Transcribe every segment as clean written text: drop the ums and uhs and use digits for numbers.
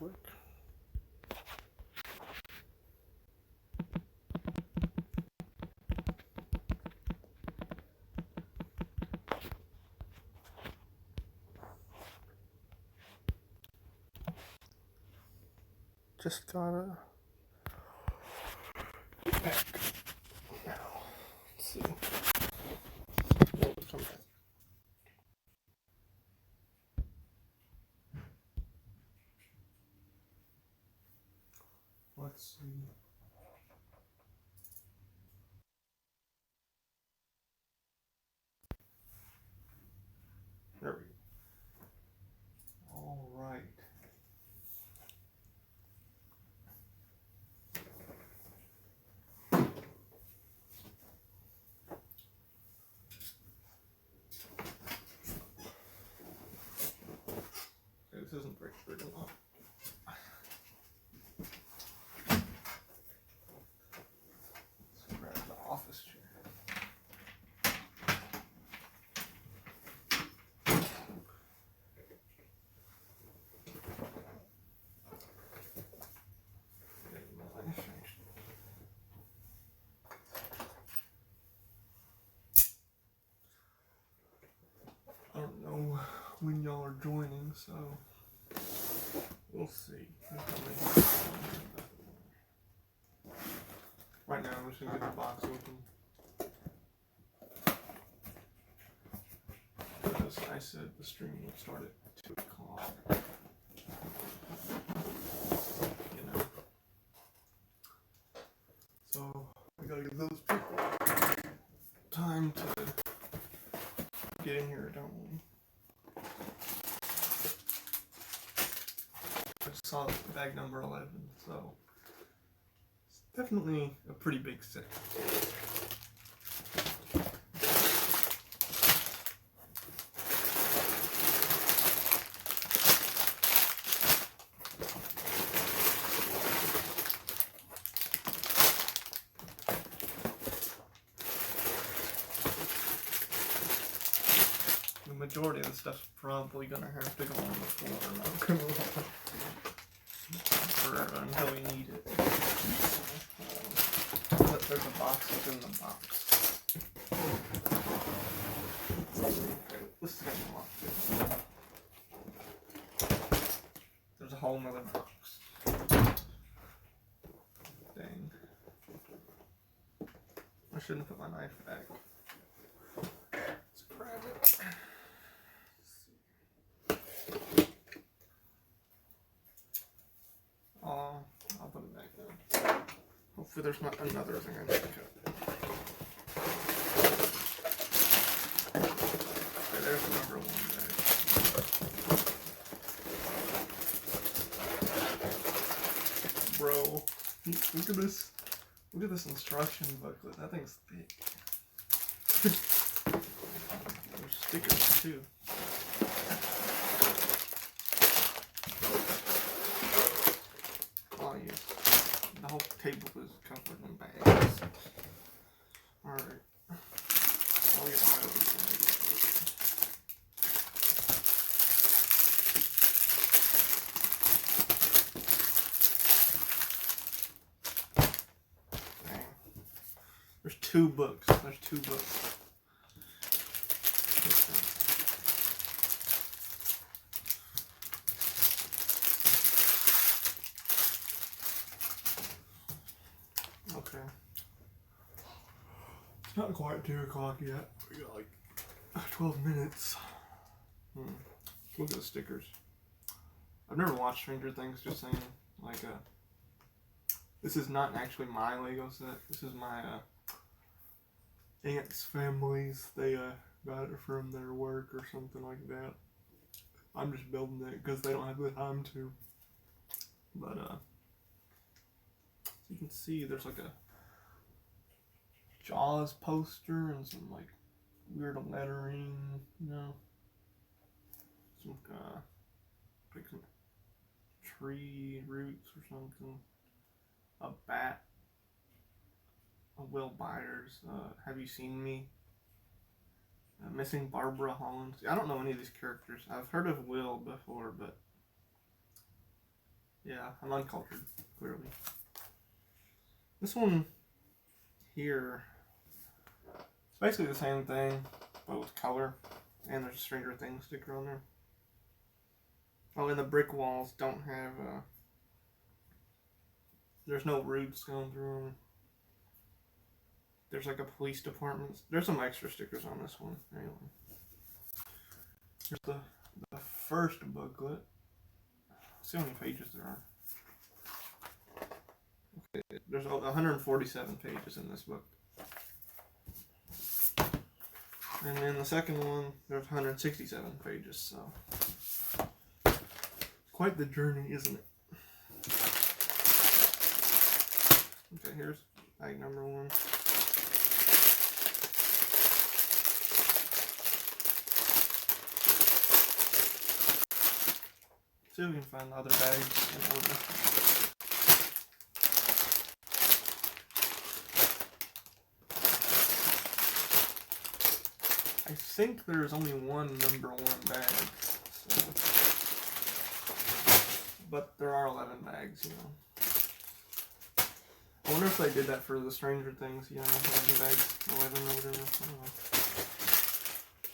quick. Just gotta get back. Now, let's see. Come back. Let's see. There we go. All right. Okay, this isn't very big enough. Let's grab the office chair. I don't know when y'all are joining, so we'll see. Right now, I'm just gonna get the box open. Because I said the stream would start at 2 o'clock. You know. So, I gotta give those people time to get in here, don't we? I just saw bag number 11, so it's definitely a pretty big set. The majority of the stuff's probably gonna have to go on the floor, not gonna lie. Until we need it. But there's a box within the box. Okay, this is gonna be locked in. There's a whole nother box. Dang. I shouldn't have put my knife back. Let's grab it. I'll put it back now. Hopefully there's not another thing I need to cut. Okay, there's number 1 bag. Bro, look at this. Look at this instruction booklet. That thing's thick. There's stickers too. The whole table is covered in bags. Alright. I'll get my other bag. Dang. There's 2 books. There's 2 books. Okay. It's not quite 2 o'clock yet. We got like 12 minutes. Look at the stickers. I've never watched Stranger Things, just saying. Like, this is not actually my Lego set. This is my aunt's family's. They got it from their work or something like that. I'm just building it because they don't have the time to. But, you can see there's like a Jaws poster and some like weird lettering, you know, some like some tree roots or something, a bat, a Will Byers, Have You Seen Me, missing Barbara Holland. I don't know any of these characters. I've heard of Will before, but Yeah, I'm uncultured, clearly. This one here, it's basically the same thing, but with color. And there's a Stranger Things sticker on there. Oh, and the brick walls don't have, there's no roots going through them. There's like a police department. There's some extra stickers on this one. Anyway. Here's the first booklet. Let's see how many pages there are. Okay, there's 147 pages in this book. And then the second one, there's 167 pages, so quite the journey, isn't it? Okay, here's bag number 1. See if we can find the other bags in order. I think there's only one number 1 bag, so. But there are 11 bags, you know. I wonder if they did that for the Stranger Things, you know, 11 bags, 11 or whatever, I don't know.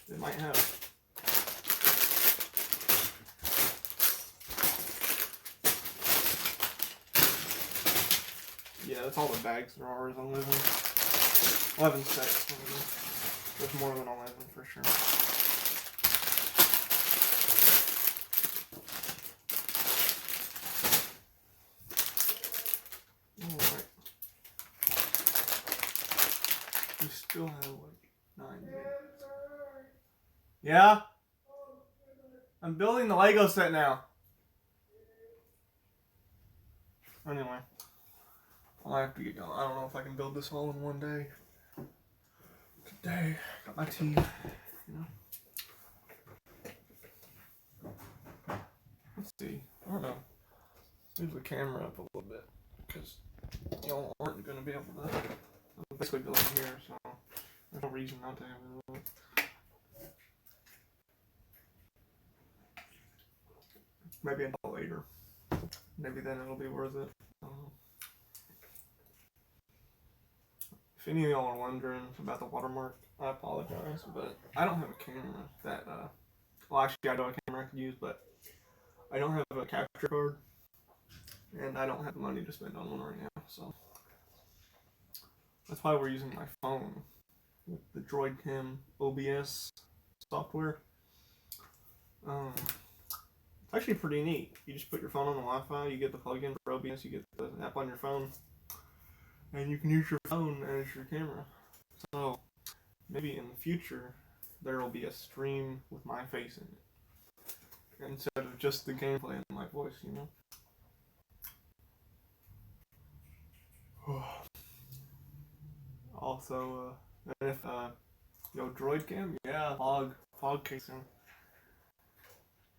They might have. Yeah, that's all the bags there are is 11. 11 sets. There's more than 11 for sure. Alright. We still have like 9 minutes. Yeah? I'm building the Lego set now. Anyway. I have to get going. I don't know if I can build this all in one day. Today, got my tea, you know. Let's see. I don't know. Let's move the camera up a little bit because y'all aren't going to be able to. I'm basically building here, so there's no reason not to have it. Maybe until later. Maybe then it'll be worth it. I don't know. If any of y'all are wondering about the watermark, I apologize, but I don't have a camera that, well actually I don't have a camera I could use, but I don't have a capture card, and I don't have the money to spend on one right now, so that's why we're using my phone with the Droid Cam OBS software. It's actually pretty neat. You just put your phone on the Wi-Fi, you get the plug-in for OBS, you get the app on your phone, and you can use your phone as your camera. So maybe in the future there will be a stream with my face in it instead of just the gameplay and my voice, you know. Also, if Droid Cam, yeah, fog casing.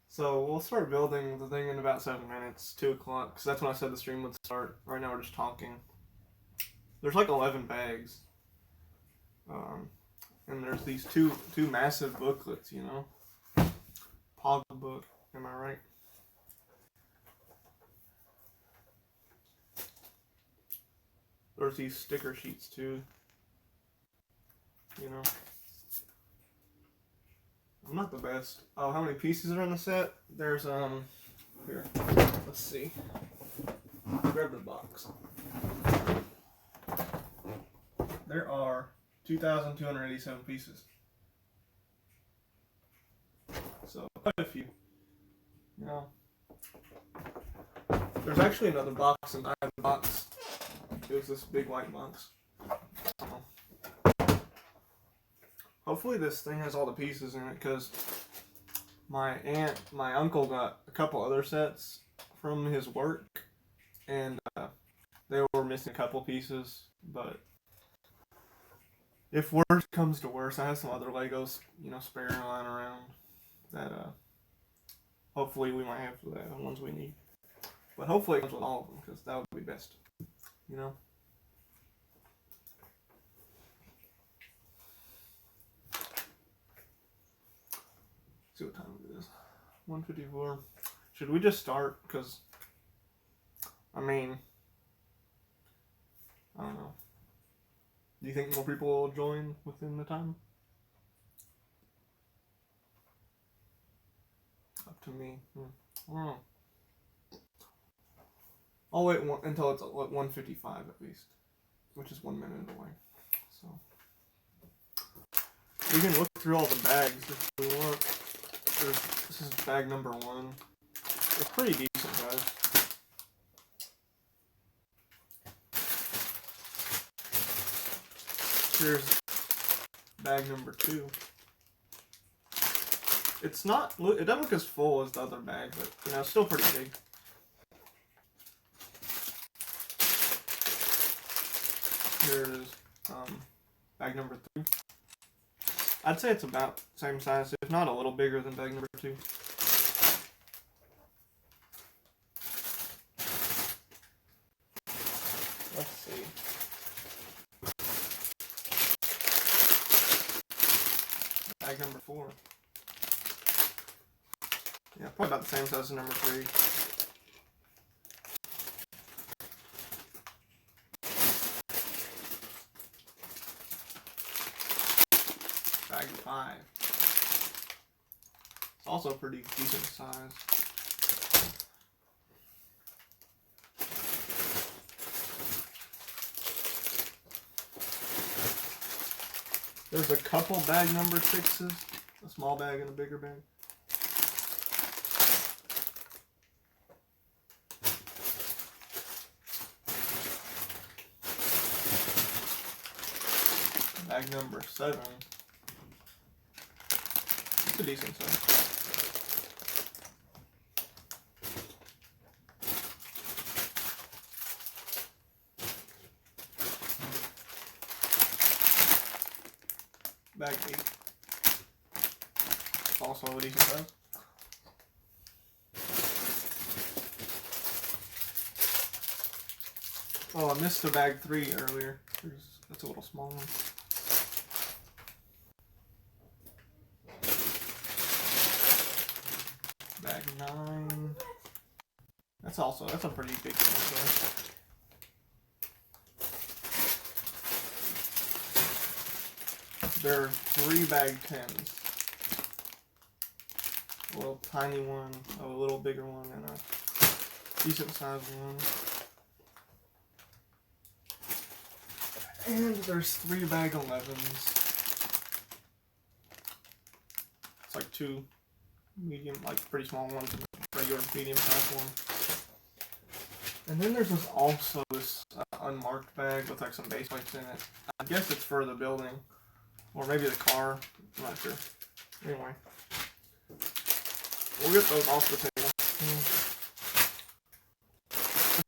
So we'll start building the thing in about 7 minutes, 2 o'clock, because that's when I said the stream would start. Right now we're just talking. There's like 11 bags. And there's these two massive booklets, you know. Pog book, am I right? There's these sticker sheets too. You know. I'm not the best. Oh, how many pieces are in the set? There's here. Let's see. Grab the box. There are 2,287 pieces. So quite a few. You know. There's actually another box inside the box. It was this big white box. Hopefully this thing has all the pieces in it, because my uncle got a couple other sets from his work, and they were missing a couple pieces, but if worse comes to worse, I have some other Legos, you know, spare lying around that hopefully we might have the ones we need. But hopefully it comes with all of them, because that would be best, you know. See what time it is. 1:54. Should we just start? Because I mean, I don't know. Do you think more people will join within the time? Up to me. I don't know. I'll wait until it's 1:55 at least, which is 1 minute away. So we can look through all the bags if we want. This is bag number 1. It's pretty decent, guys. Here's bag number 2. It doesn't look as full as the other bag, but you know, it's still pretty big. Here's bag number 3. I'd say it's about the same size, if not a little bigger than bag number 2. Let's see. Bag number 4. Yeah, probably about the same size as number 3. Bag 5. It's also pretty decent size. There's a couple bag number 6s. A small bag and a bigger bag. Bag number 7. It's a decent size. Bag 8. It's also a decent size. Oh, I missed the bag 3 earlier. That's a little small one. Bag 9. That's a pretty big one. There are 3 bag 10s. A little tiny one, a little bigger one, and a decent sized one. And there's 3 bag 11s. It's like 2 medium, like pretty small ones, and regular medium sized one. And then there's this unmarked bag with like some base plates in it. I guess it's for the building. Or maybe the car. I'm not sure. Anyway. We'll get those off the table.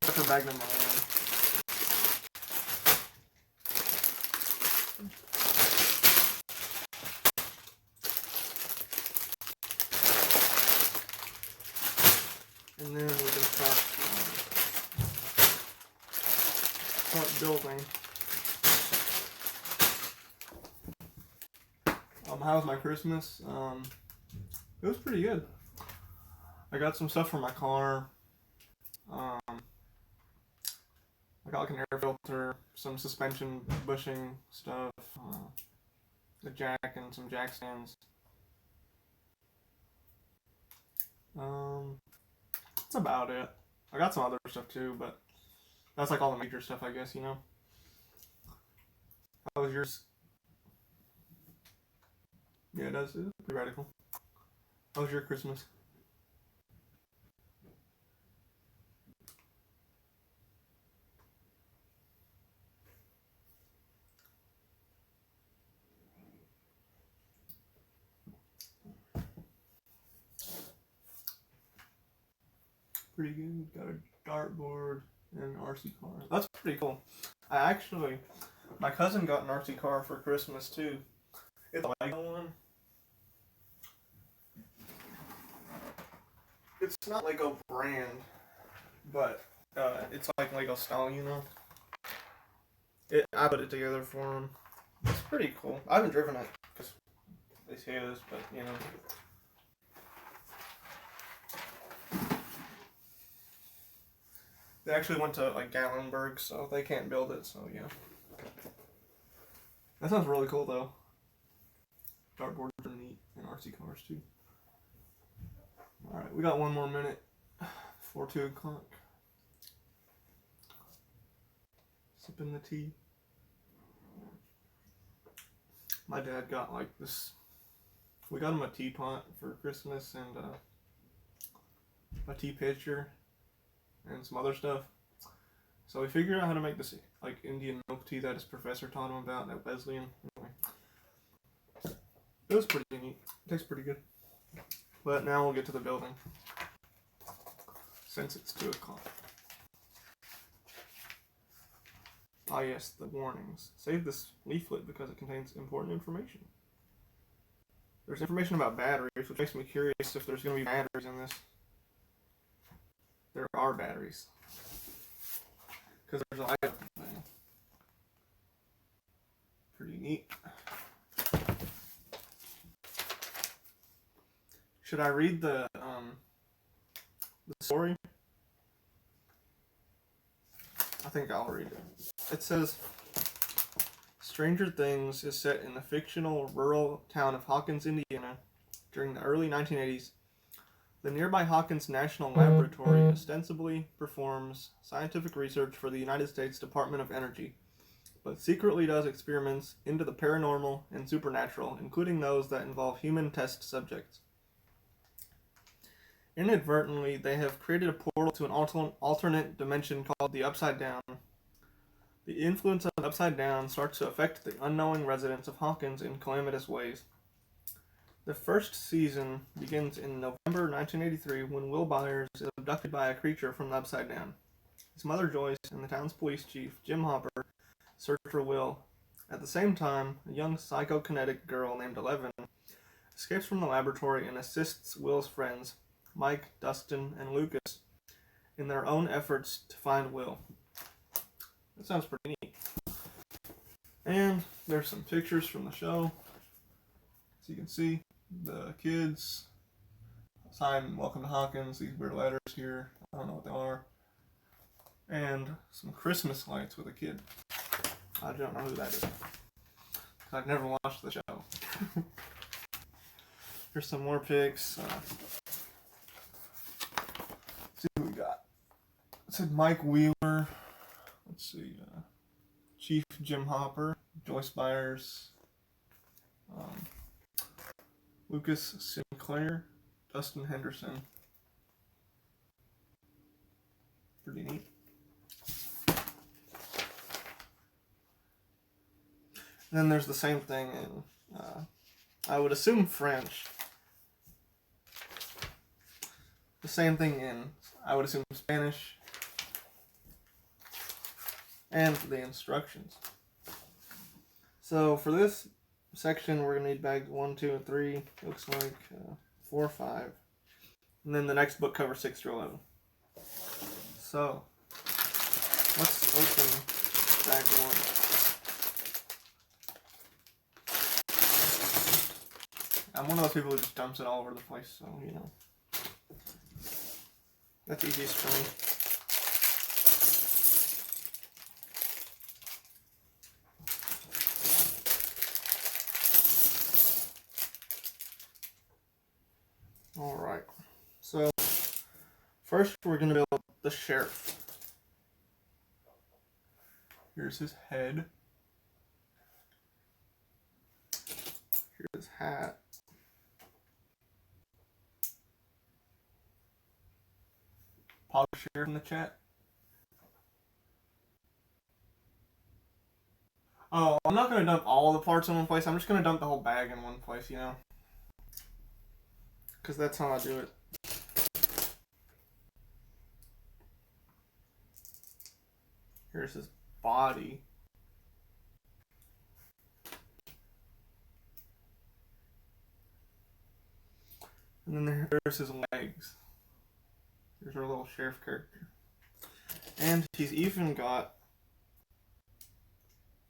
Except for bag number 1. And then we can start building. How was my Christmas? It was pretty good. I got some stuff for my car. I got like an air filter, some suspension bushing stuff, a jack and some jack stands. That's about it. I got some other stuff too, but that's like all the major stuff, I guess, you know. How was yours? Yeah, it does. It's pretty radical. How was your Christmas? Pretty good. Got a dartboard and an RC car. That's pretty cool. My cousin got an RC car for Christmas too. It's a Lego one. It's not Lego brand, but it's like Lego style, you know. I put it together for him. It's pretty cool. I haven't driven it because it's his, but you know. They actually went to like Gatlinburg, so they can't build it. So yeah, that sounds really cool though. Dartboards are neat, and RC cars too. All right, we got 1 more minute before 2 o'clock. Sipping the tea. My dad got like this. We got him a teapot for Christmas and a tea pitcher and some other stuff. So we figured out how to make this like Indian milk tea that his professor taught him about at Wesleyan. Anyway, it was pretty neat. It tastes pretty good. But now we'll get to the building since it's 2 o'clock. Ah yes, the warnings. Save this leaflet because it contains important information. There's information about batteries, which makes me curious if there's going to be batteries in this. There are batteries. Because there's a light up thing. Pretty neat. Should I read the story? I think I'll read it. It says, Stranger Things is set in the fictional rural town of Hawkins, Indiana. During the early 1980s, the nearby Hawkins National Laboratory ostensibly performs scientific research for the United States Department of Energy, but secretly does experiments into the paranormal and supernatural, including those that involve human test subjects. Inadvertently, they have created a portal to an alternate dimension called the Upside Down. The influence of the Upside Down starts to affect the unknowing residents of Hawkins in calamitous ways. The first season begins in November 1983 when Will Byers is abducted by a creature from the Upside Down. His mother Joyce and the town's police chief, Jim Hopper, search for Will. At the same time, a young psychokinetic girl named Eleven escapes from the laboratory and assists Will's friends, Mike, Dustin, and Lucas, in their own efforts to find Will. That sounds pretty neat. And there's some pictures from the show. As you can see, the kids sign Welcome to Hawkins, these weird letters here. I don't know what they are. And some Christmas lights with a kid. I don't know who that is. I've never watched the show. Here's some more pics. Let's see who we got. It said Mike Wheeler. Let's see. Chief Jim Hopper. Joyce Byers. Lucas Sinclair. Dustin Henderson. Pretty neat. And then there's the same thing in, I would assume French. The same thing in, I would assume Spanish. And the instructions. So for this section, we're going to need bags 1, 2, and 3. Looks like 4 or 5. And then the next book covers 6 through 11. So, let's open bag 1. I'm one of those people who just dumps it all over the place, so, you know. That's easiest for me. Alright, so first we're going to build the sheriff. Here's his head. Here's his hat. Pop sheriff in the chat. Oh, I'm not going to dump all the parts in one place. I'm just going to dump the whole bag in one place, you know. Because that's how I do it. Here's his body. And then there's his legs. Here's our little sheriff character. And he's even got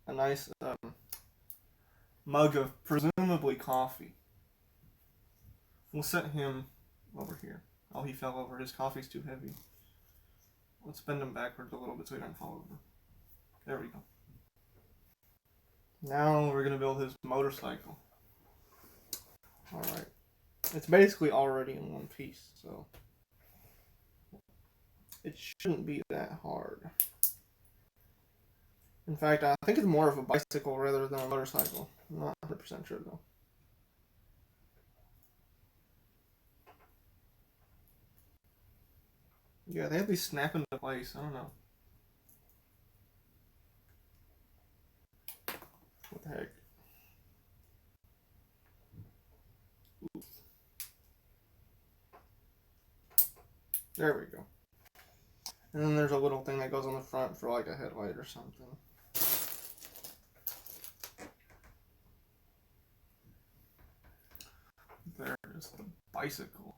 a nice mug of presumably coffee. We'll set him over here. Oh, he fell over. His coffee's too heavy. Let's bend them backwards a little bit so he doesn't fall over. There we go. Now we're going to build his motorcycle. Alright. It's basically already in one piece, so it shouldn't be that hard. In fact, I think it's more of a bicycle rather than a motorcycle. I'm not 100% sure though. Yeah, they have these snap into place. I don't know. What the heck? Oof. There we go. And then there's a little thing that goes on the front for like a headlight or something. There's the bicycle,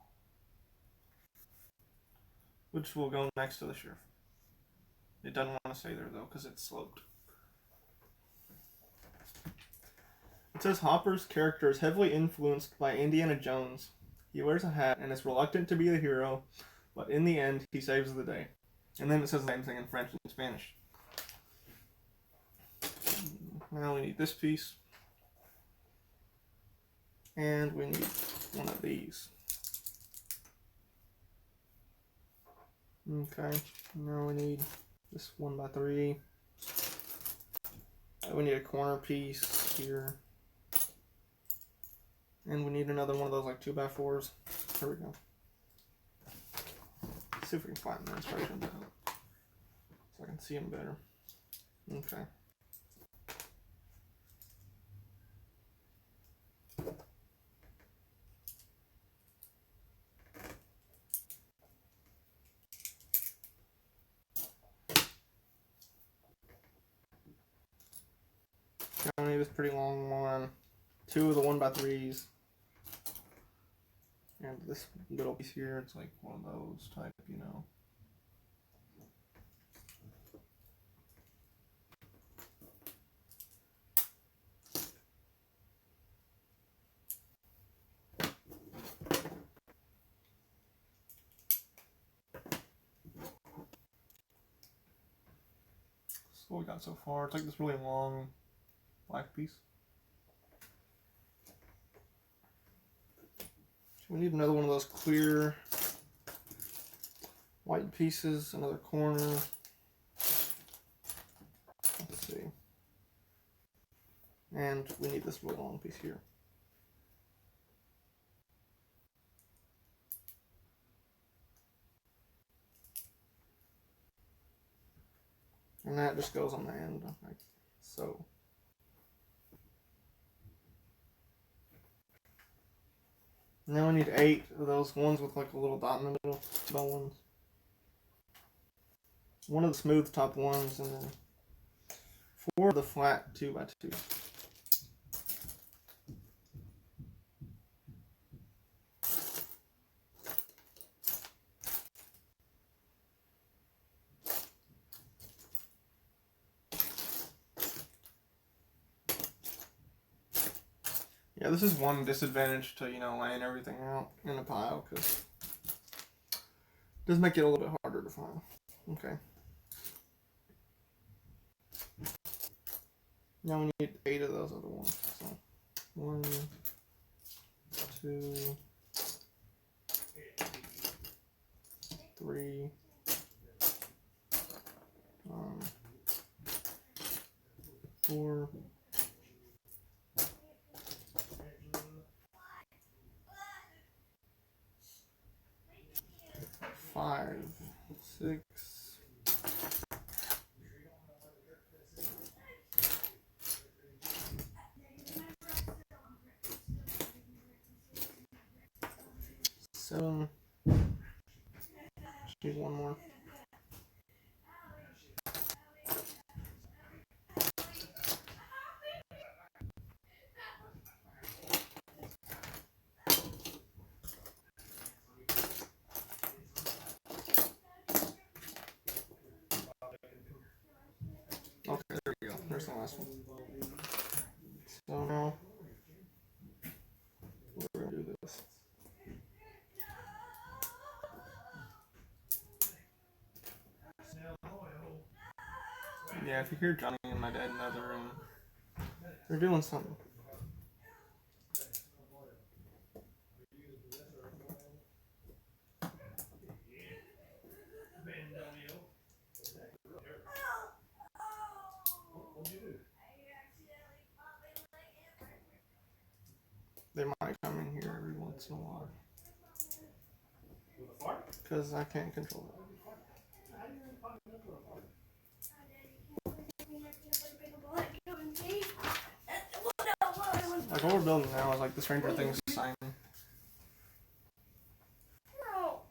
which will go next to the sheriff. It doesn't want to stay there though because it's sloped. It says Hopper's character is heavily influenced by Indiana Jones. He wears a hat and is reluctant to be the hero, but in the end, he saves the day. And then it says the same thing in French and Spanish. Now we need this piece. And we need one of these. Okay, now we need this 1x3. We need a corner piece here. And we need another one of those like 2x4s. There we go. Let's see if we can find the instructions out so I can see them better. Okay. I need this pretty long one. 2 of the 1x3s. And this little piece here, it's like one of those type, you know. That's what we got so far. It's like this really long black piece. We need another one of those clear white pieces, another corner. Let's see. And we need this really long piece here. And that just goes on the end, like so. Now we need 8 of those ones with like a little dot in the middle, 2x ones. One of the smooth top ones, and then 4 of the flat 2x2. Yeah, this is one disadvantage to, you know, laying everything out in a pile, because it does make it a little bit harder to find. Okay. Now we need 8 of those other ones. So 1, 2, 3, 4, 5, 6, 7. Just need one more. Okay, there we go. There's the last one. So now we're going to do this. Yeah, if you hear Johnny and my dad in the other room, they're doing something. They might come in here every once in a while. Because I can't control it. Like what we're building now is like the Stranger Things sign. Oh,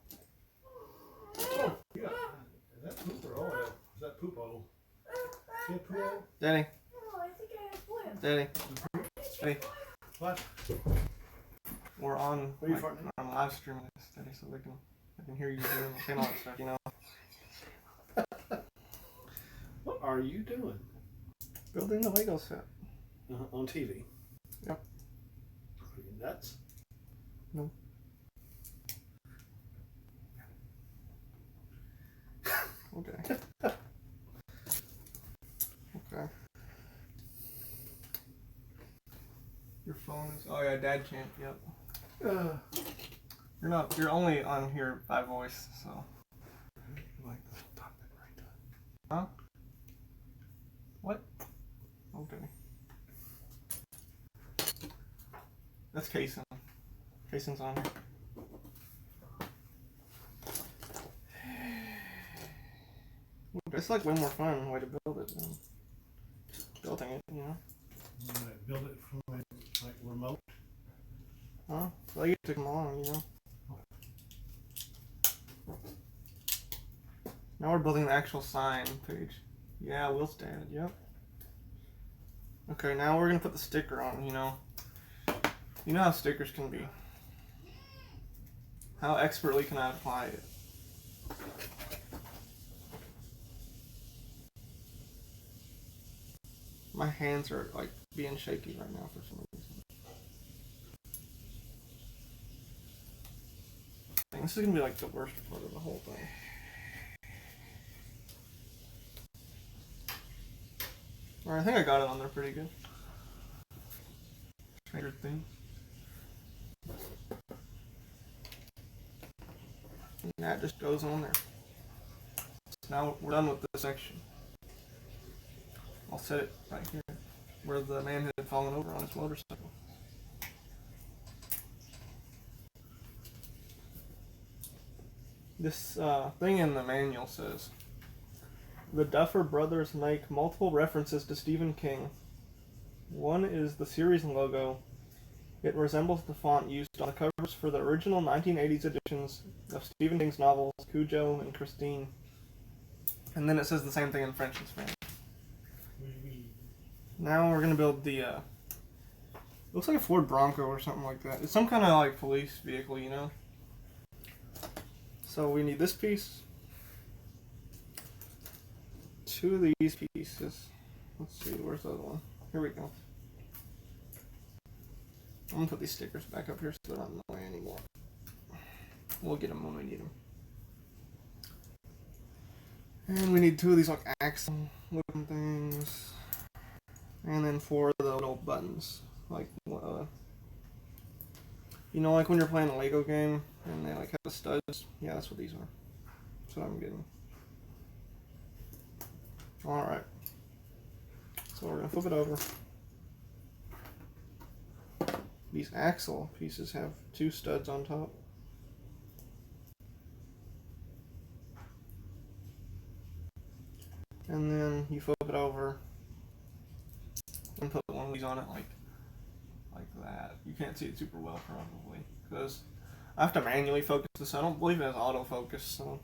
yeah. Is that poop or oil? Is that poop oil? Is it poop oil? Daddy. Oh, I think I have oil. Daddy. Daddy. What? We're on What are you like, farting? on live stream with this, Daddy, so they can hear you doing saying all that stuff, you know. What are you doing? Building the Lego set. On TV? Yep. Are you nuts? No. Okay. Okay. Your phone is. Oh yeah, Dad chant. Yep. You're only on here by voice, so. Like, stop it right there. Huh? What? Okay. That's Kason. Kason's on here. It's like way more fun way to build it than building it, you know? You might build it from like remote. Huh? Well, you took them along, you know? Now we're building the actual sign page. Yeah, Will's dad, yep. Okay, now we're gonna put the sticker on, you know? You know how stickers can be. How expertly can I apply it? My hands are like being shaky right now for some reason. This is gonna be like the worst part of the whole thing. Alright, I think I got it on there pretty good. Stranger Things. And that just goes on there. So now we're done with this section. I'll set it right here where the man had fallen over on his motorcycle. This thing in the manual says, the Duffer Brothers make multiple references to Stephen King. One is the series logo. It resembles the font used on the covers for the original 1980s editions of Stephen King's novels, Cujo and Christine. And then it says the same thing in French and Spanish. Now we're gonna build the, looks like a Ford Bronco or something like that. It's some kind of like police vehicle, you know? So we need this piece. Two of these pieces. Let's see, where's the other one? Here we go. I'm gonna put these stickers back up here so they're not in the way anymore. We'll get them when we need them. And we need two of these like axle looking things. And then four of the little buttons. Like, you know, like when you're playing a Lego game and they like have the studs? Yeah, that's what these are. That's what I'm getting. Alright. So we're gonna flip it over. These axle pieces have two studs on top. And then you flip it over and put one of these on it like that. You can't see it super well probably because I have to manually focus this. I don't believe it has autofocus, so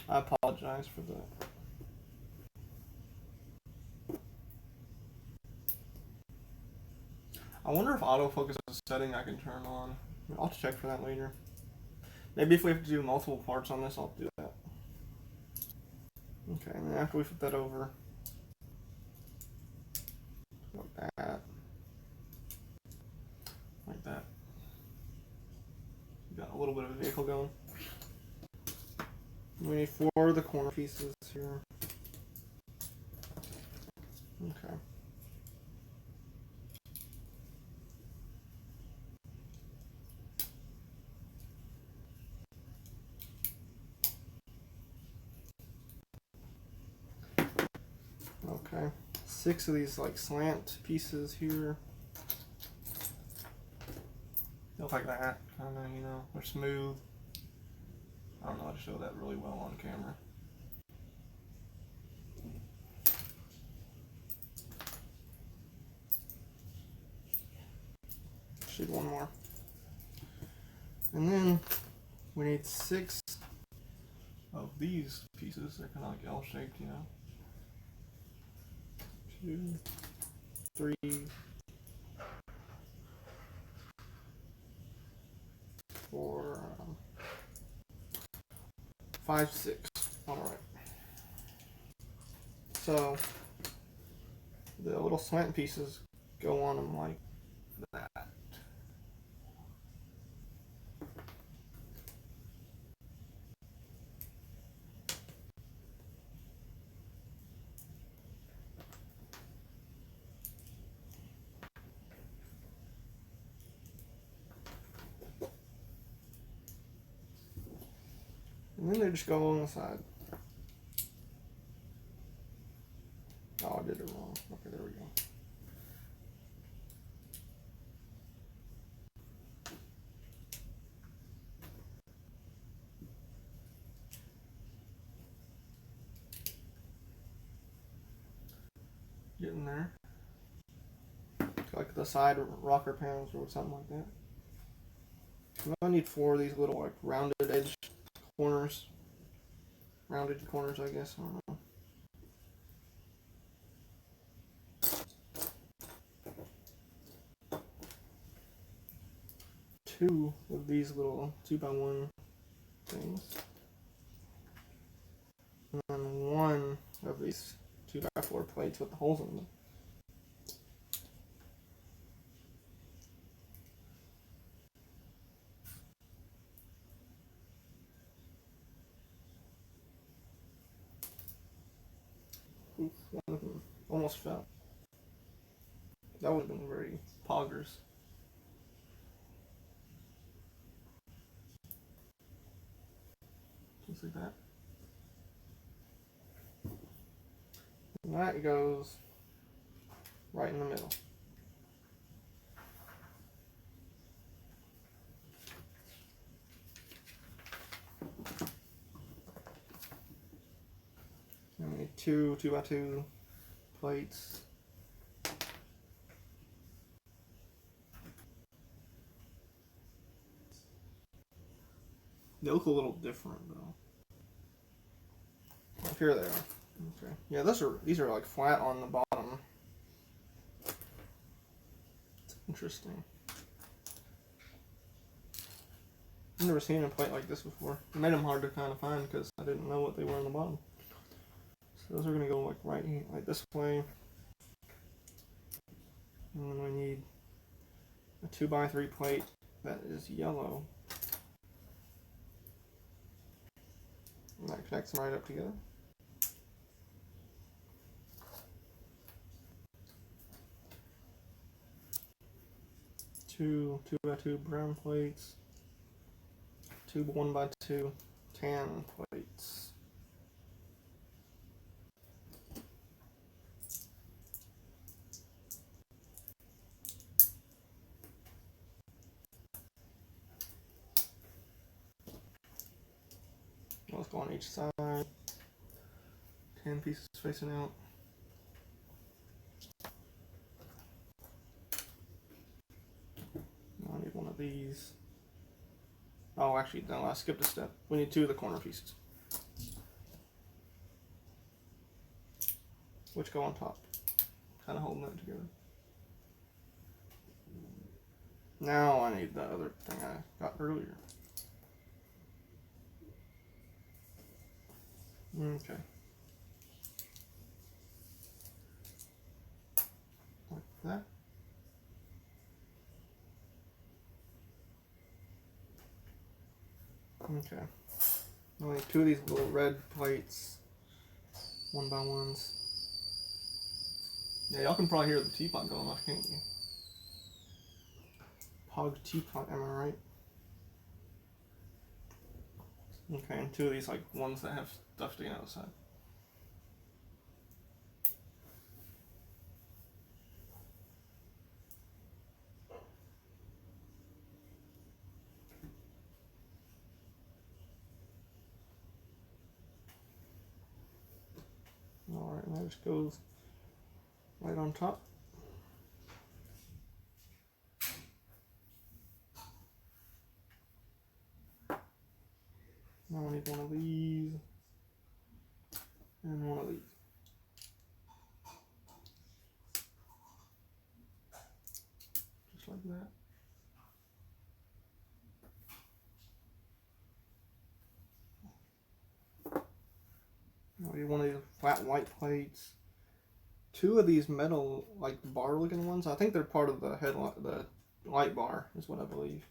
I apologize for that. I wonder if autofocus is a setting I can turn on. I'll check for that later. Maybe if we have to do multiple parts on this, I'll do that. Okay, and then after we flip that over, like that. Like that. Got a little bit of a vehicle going. We need four of the corner pieces here. Okay. Okay. 6 of these like slant pieces here. Look like that, kind of, you know, they're smooth. I don't know how to show that really well on camera. Shoot one more. And then we need 6 of these pieces. They're kind of like L-shaped, you know. 2, 3, 4, 5, 6. All right. So the little slant pieces go on them like that. And then they just go along the side. Oh, I did it wrong. Okay, there we go. Getting there. Like the side rocker panels or something like that. I need 4 of these little like rounded edge corners. Rounded corners, I guess. I don't know. Two of these little 2x1 things. And then 1 of these 2x4 plates with the holes in them. Oof, one of them almost fell. That would have been very poggers. Just like that. And that goes right in the middle. And we need 2 2x2 plates. They look a little different though. Oh, here they are. Okay. Yeah, these are like flat on the bottom. It's interesting. I've never seen a plate like this before. It made them hard to kind of find because I didn't know what they were on the bottom. So those are gonna go like right here, like this way. And then we need a 2x3 plate that is yellow. And that connects them right up together. Two 2x2 brown plates. 2 1x2 tan plates. Let's go on each side. 10 pieces facing out. I need one of these. Oh, actually, no, I skipped a step. We need 2 of the corner pieces, which go on top, kind of holding that together. Now I need the other thing I got earlier. Okay. Like that. Okay. I need 2 of these little red plates, 1x1s. Yeah, y'all can probably hear the teapot going off, can't you? Pog teapot, am I right? Okay, and two of these like ones that have stuff sticking out the side. Alright, and that just goes right on top. Now we need one of these and one of these. Just like that. Now we need one of these flat white plates. Two of these metal, like bar looking ones, I think they're part of the headlight, the light bar is what I believe.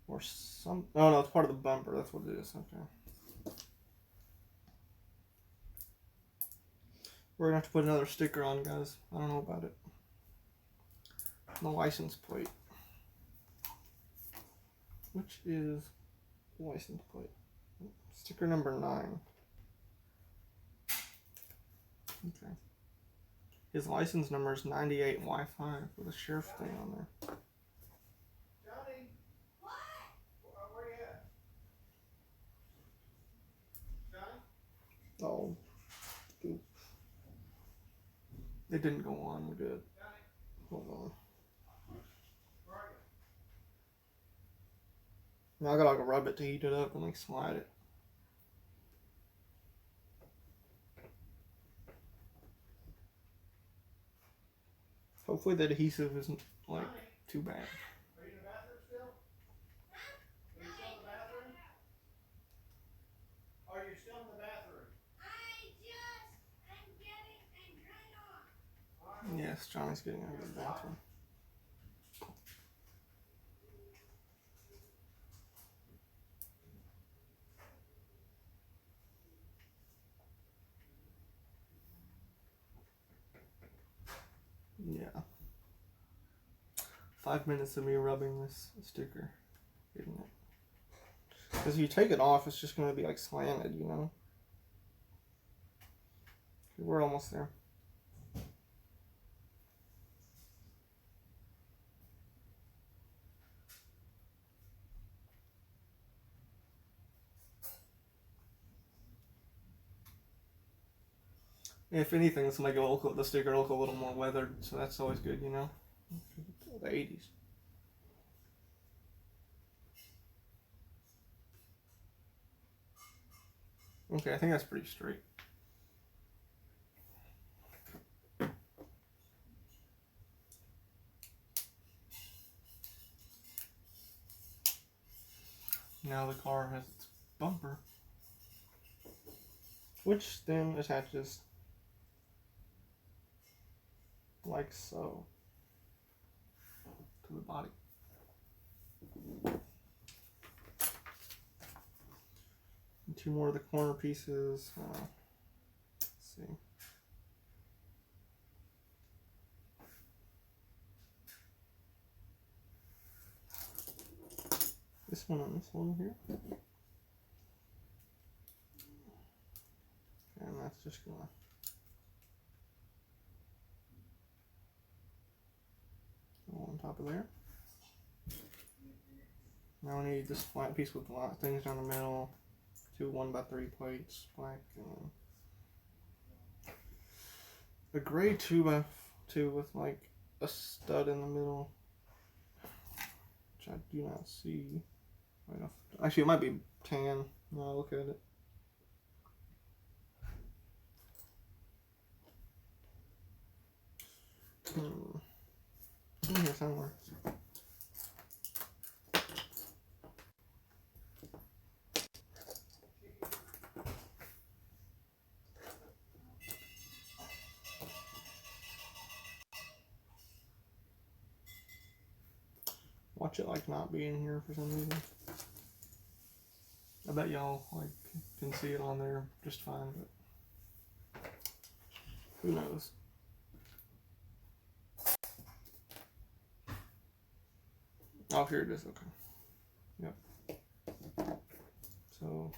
Or some, oh no, it's part of the bumper, that's what it is, okay. We're gonna have to put another sticker on, guys. I don't know about it. The license plate. Which is license plate? Sticker number 9. Okay. His license number is 98 Wi-Fi with a sheriff thing on there. Johnny. What? Where you at? Johnny? Oh. Oops. It didn't go on. We're good. Johnny. Hold on. Where are you? Now I gotta like rub it to heat it up and like slide it. Hopefully the adhesive isn't like too bad. Are you in the bathroom still? Are you still in the bathroom? Are you still in the bathroom? I'm getting and drying off. Yes, Johnny's getting out of the bathroom. Yeah. 5 minutes of me rubbing this sticker, isn't it? Because if you take it off, it's just going to be like slanted, you know? We're almost there. If anything, this will make it look, the sticker look a little more weathered, so that's always good, you know? The 80s. Okay, I think that's pretty straight. Now the car has its bumper, which then attaches like so to the body. And 2 more of the corner pieces. Let's see. This one and this one here. And that's just gonna go on top of there. Now we need this flat piece with a lot of things down the middle. 2 1x3 plates, black, and a gray 2x2 with like a stud in the middle, which I do not see right off. Actually, it might be tan. No, look at it. It's in here somewhere. Watch it like not be in here for some reason. I bet y'all like can see it on there just fine, but who knows? Oh, here it is. Okay. Yep. So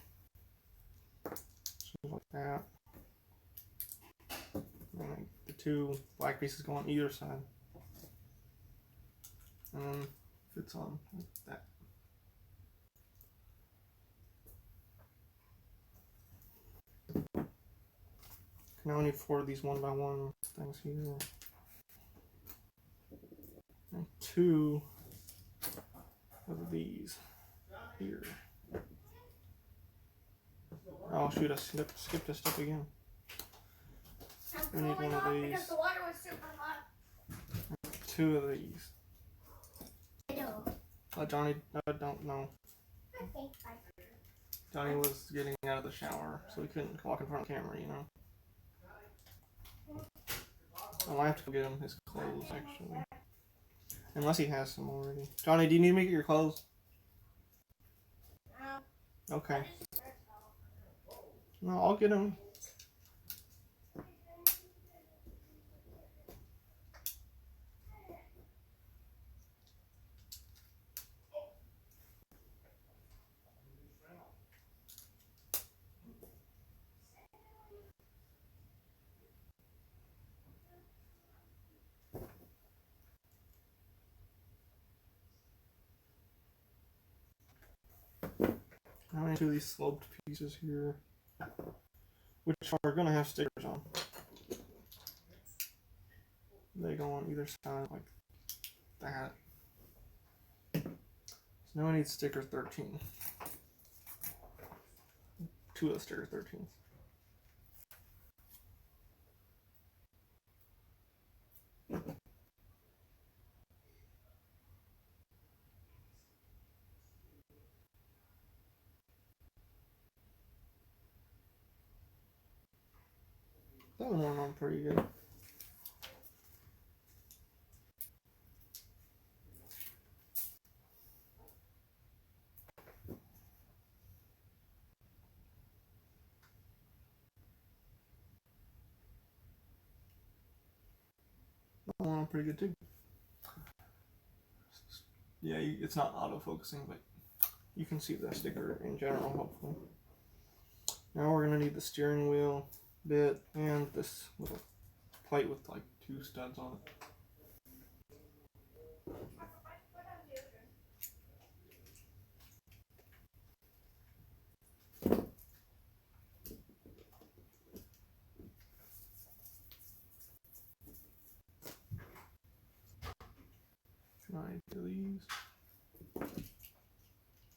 like that. And the two black pieces go on either side. And then fits on like that. Now I need 4 of these 1x1 things here. And 2 of these here. Oh shoot, I skipped a step again. We need one of these. Because the water was super hot. 2 of these. I know. Johnny, I don't know. Okay. Johnny was getting out of the shower, so he couldn't walk in front of the camera, you know. Oh, I have to go get him his clothes, actually. Unless he has some already. Johnny, do you need me to get your clothes? No. Okay. No, I'll get him. How many of these sloped pieces here? Which are going to have stickers on. They go on either side like that. So now I need sticker 13. 2 of the sticker 13s. That one went on pretty good. That one on pretty good too. Yeah, it's not auto-focusing, but you can see the sticker in general, hopefully. Now we're going to need the steering wheel bit and this little plate with like 2 studs on it. Can I do these?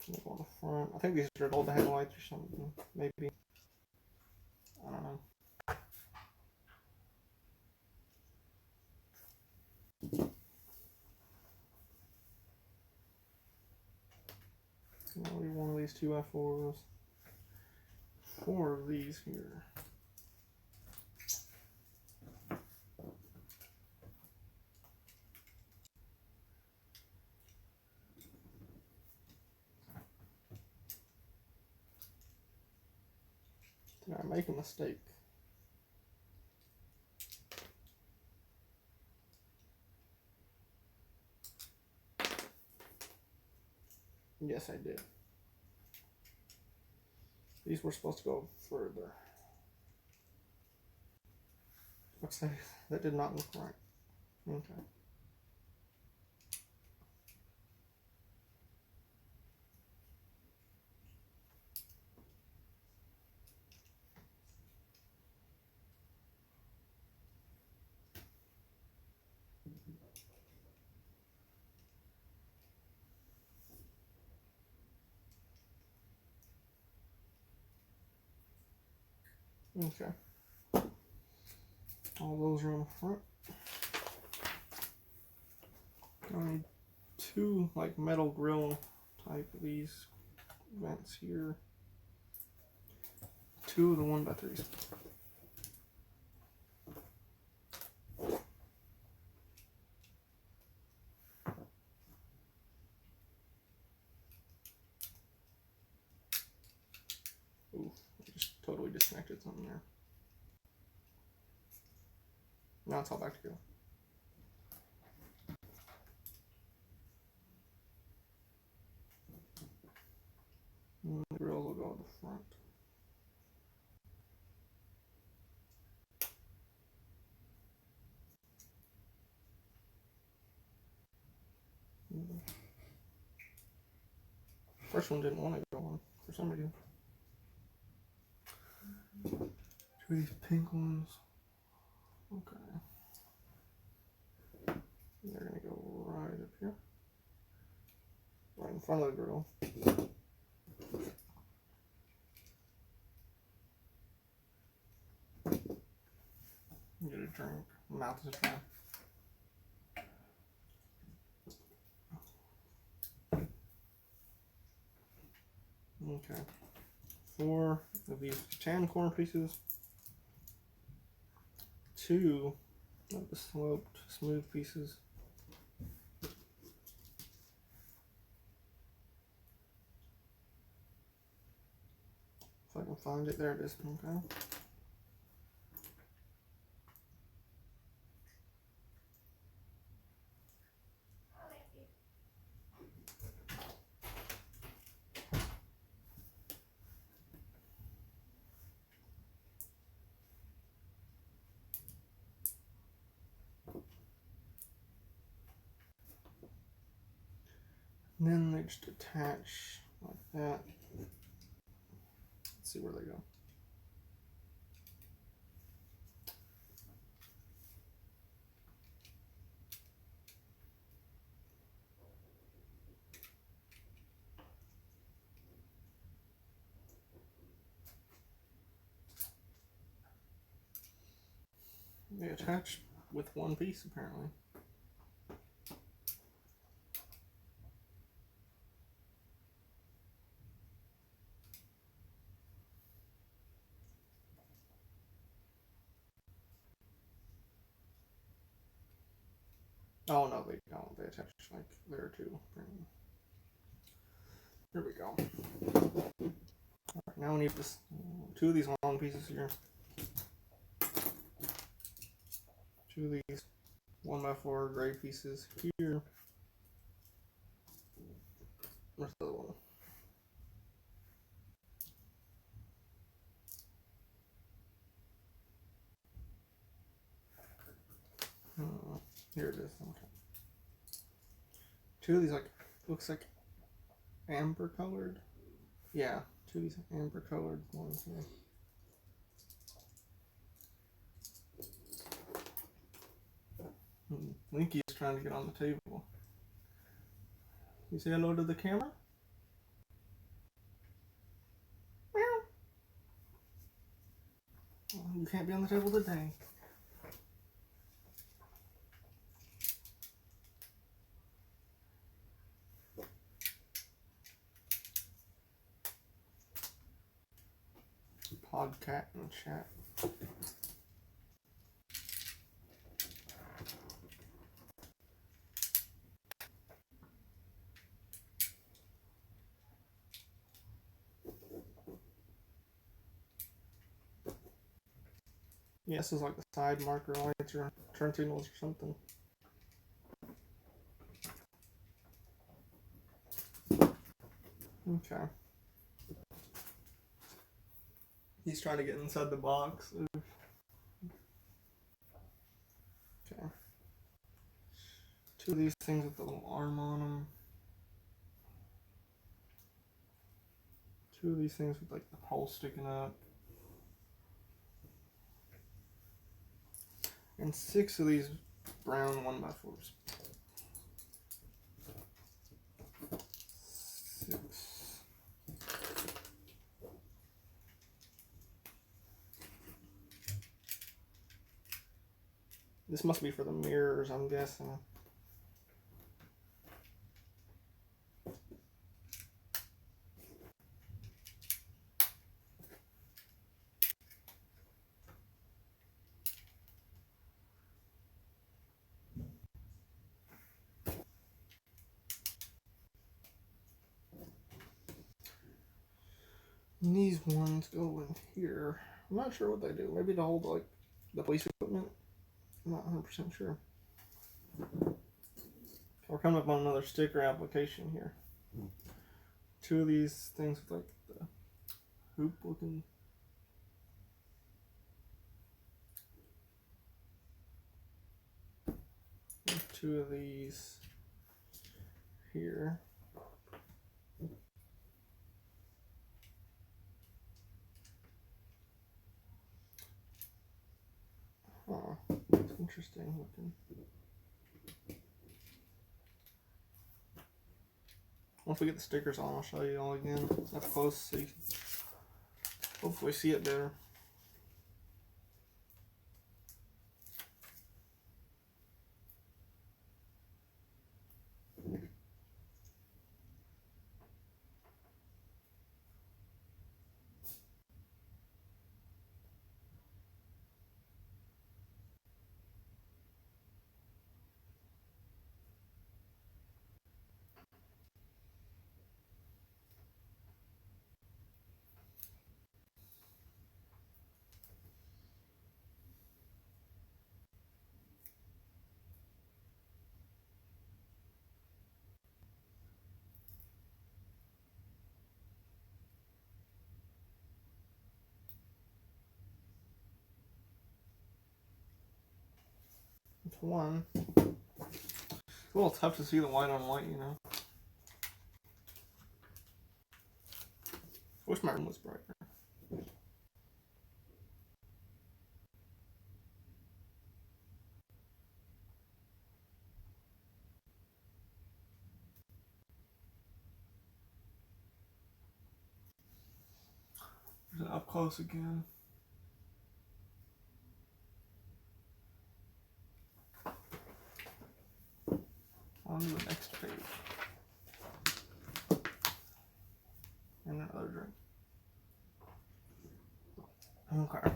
Look on the front. I think these are gold headlights or something. Maybe. I don't know. I'll leave one of these 2x4s. 4 of these here. Did I make a mistake? Yes, I did. These were supposed to go further. Looks like that did not look right. Okay. Okay. All those are on the front. I need 2 like metal grill type of these vents here. 2 of the 1x3s. Ooh, I just totally disconnected something there. Now it's all back together. front. First one didn't want to go on for some reason. Two of these pink ones. Okay. They're gonna go right up here. Right in front of the grill. Get a drink. Mouth is dry. Okay. 4 of these tan corn pieces. 2 of the sloped smooth pieces. If I can find it, there it is. Okay. And then they just attach like that. Let's see where they go. They attach with one piece apparently. Oh no, they don't. They attach like there too. Here we go. Alright, now we need this 2 of these long pieces here. 2 of these 1x4 gray pieces here. Where's the other one? Here it is. Okay. 2 of these like looks like amber colored. Yeah, 2 of these amber colored ones here. Linky is trying to get on the table. You say hello to the camera? Meow. Oh, you can't be on the table today. Podcat in the chat. Yeah, this is like the side marker lights or turn signals or something. Okay. He's trying to get inside the box. Okay. 2 of these things with the little arm on them. 2 of these things with like the pole sticking up. And 6 of these brown 1x4s. 6. This must be for the mirrors, I'm guessing. And these ones go in here. I'm not sure what they do. Maybe to hold like the police equipment. I'm not 100% sure. We're coming up on another sticker application here. 2 of these things with like the hoop looking. There's 2 of these here. Huh, it's interesting looking. Once we get the stickers on, I'll show you all again up close so you can hopefully see it better. It's one. It's a little tough to see the white on white, you know. I wish my room was brighter. There's it up close again. On to the next page. And another drink. Okay.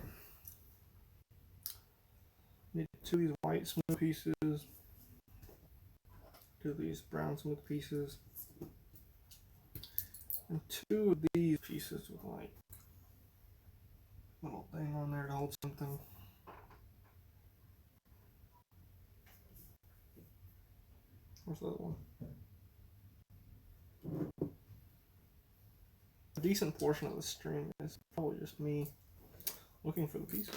Need 2 of these white smooth pieces. 2 of these brown smooth pieces. And 2 of these pieces with like little thing on there to hold something. Where's the other one? A decent portion of the stream is probably just me looking for the pieces.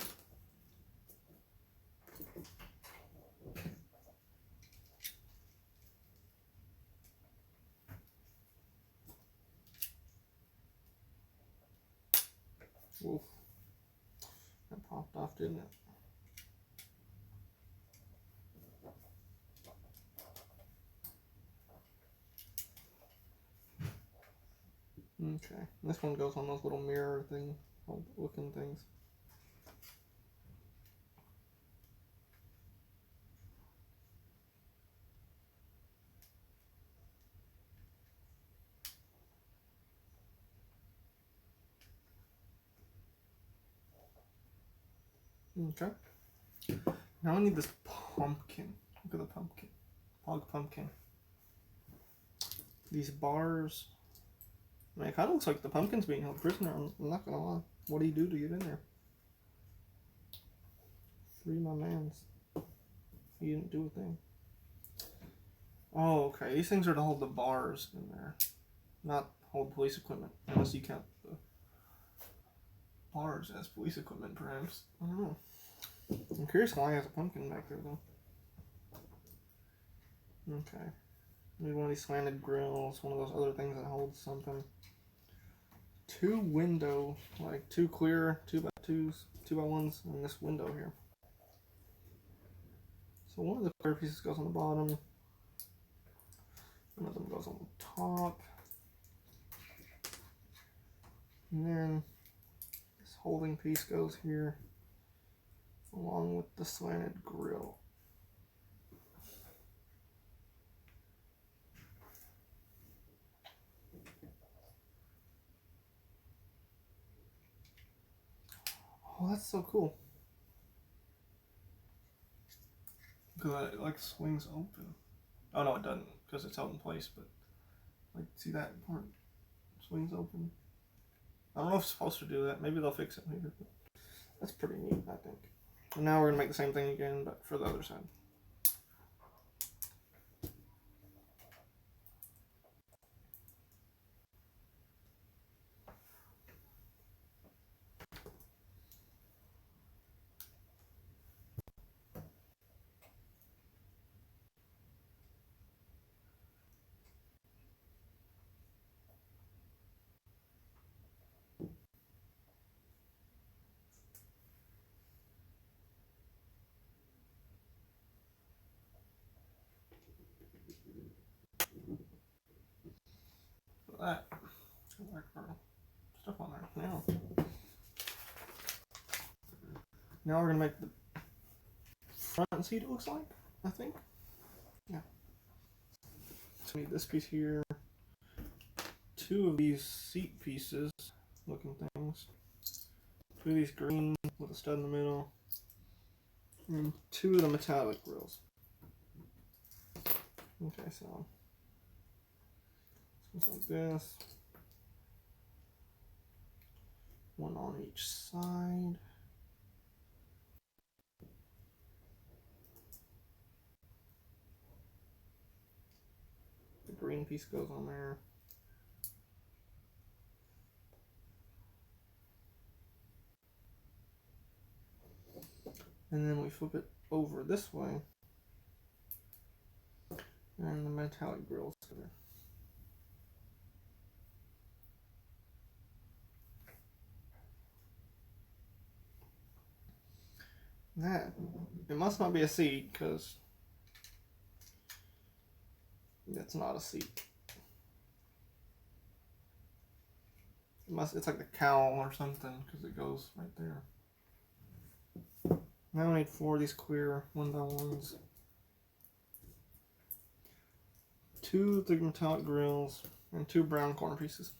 Oof. That popped off, didn't it? Okay, this one goes on those little mirror thing, looking things. Okay. Now I need this pumpkin. Look at the pumpkin. Pog pumpkin. These bars. I mean, it kind of looks like the pumpkin's being held prisoner. I'm not gonna lie. What do you do to get in there? Free my mans. He didn't do a thing. Oh, okay. These things are to hold the bars in there, not hold police equipment. Unless you count the bars as police equipment, perhaps. I don't know. I'm curious why he has a pumpkin back there, though. Okay. Maybe one of these slanted grills, one of those other things that holds something. 2 window, like 2 clear 2x2s, 2x1s, and this window here. So one of the clear pieces goes on the bottom. One of them goes on the top. And then this holding piece goes here, along with the slanted grill. Oh, that's so cool. Because it like swings open. Oh no, it doesn't, because it's held in place, but like, see that part? Swings open. I don't know if it's supposed to do that. Maybe they'll fix it later, but that's pretty neat, I think. And now we're gonna make the same thing again, but for the other side. stuff on there. Now we're gonna make the front seat, it looks like, I think. Yeah. So we need this piece here. 2 of these seat pieces looking things. 2 of these green with a stud in the middle. And 2 of the metallic grills. Okay, so it's like this. 1 on each side. The green piece goes on there. And then we flip it over this way. And the metallic grills there. That, it must not be a seat, because that's not a seat. It's like the cowl or something, because it goes right there. Now we need 4 of these clear 1x1s. 2 of the metallic grills, and 2 brown corner pieces.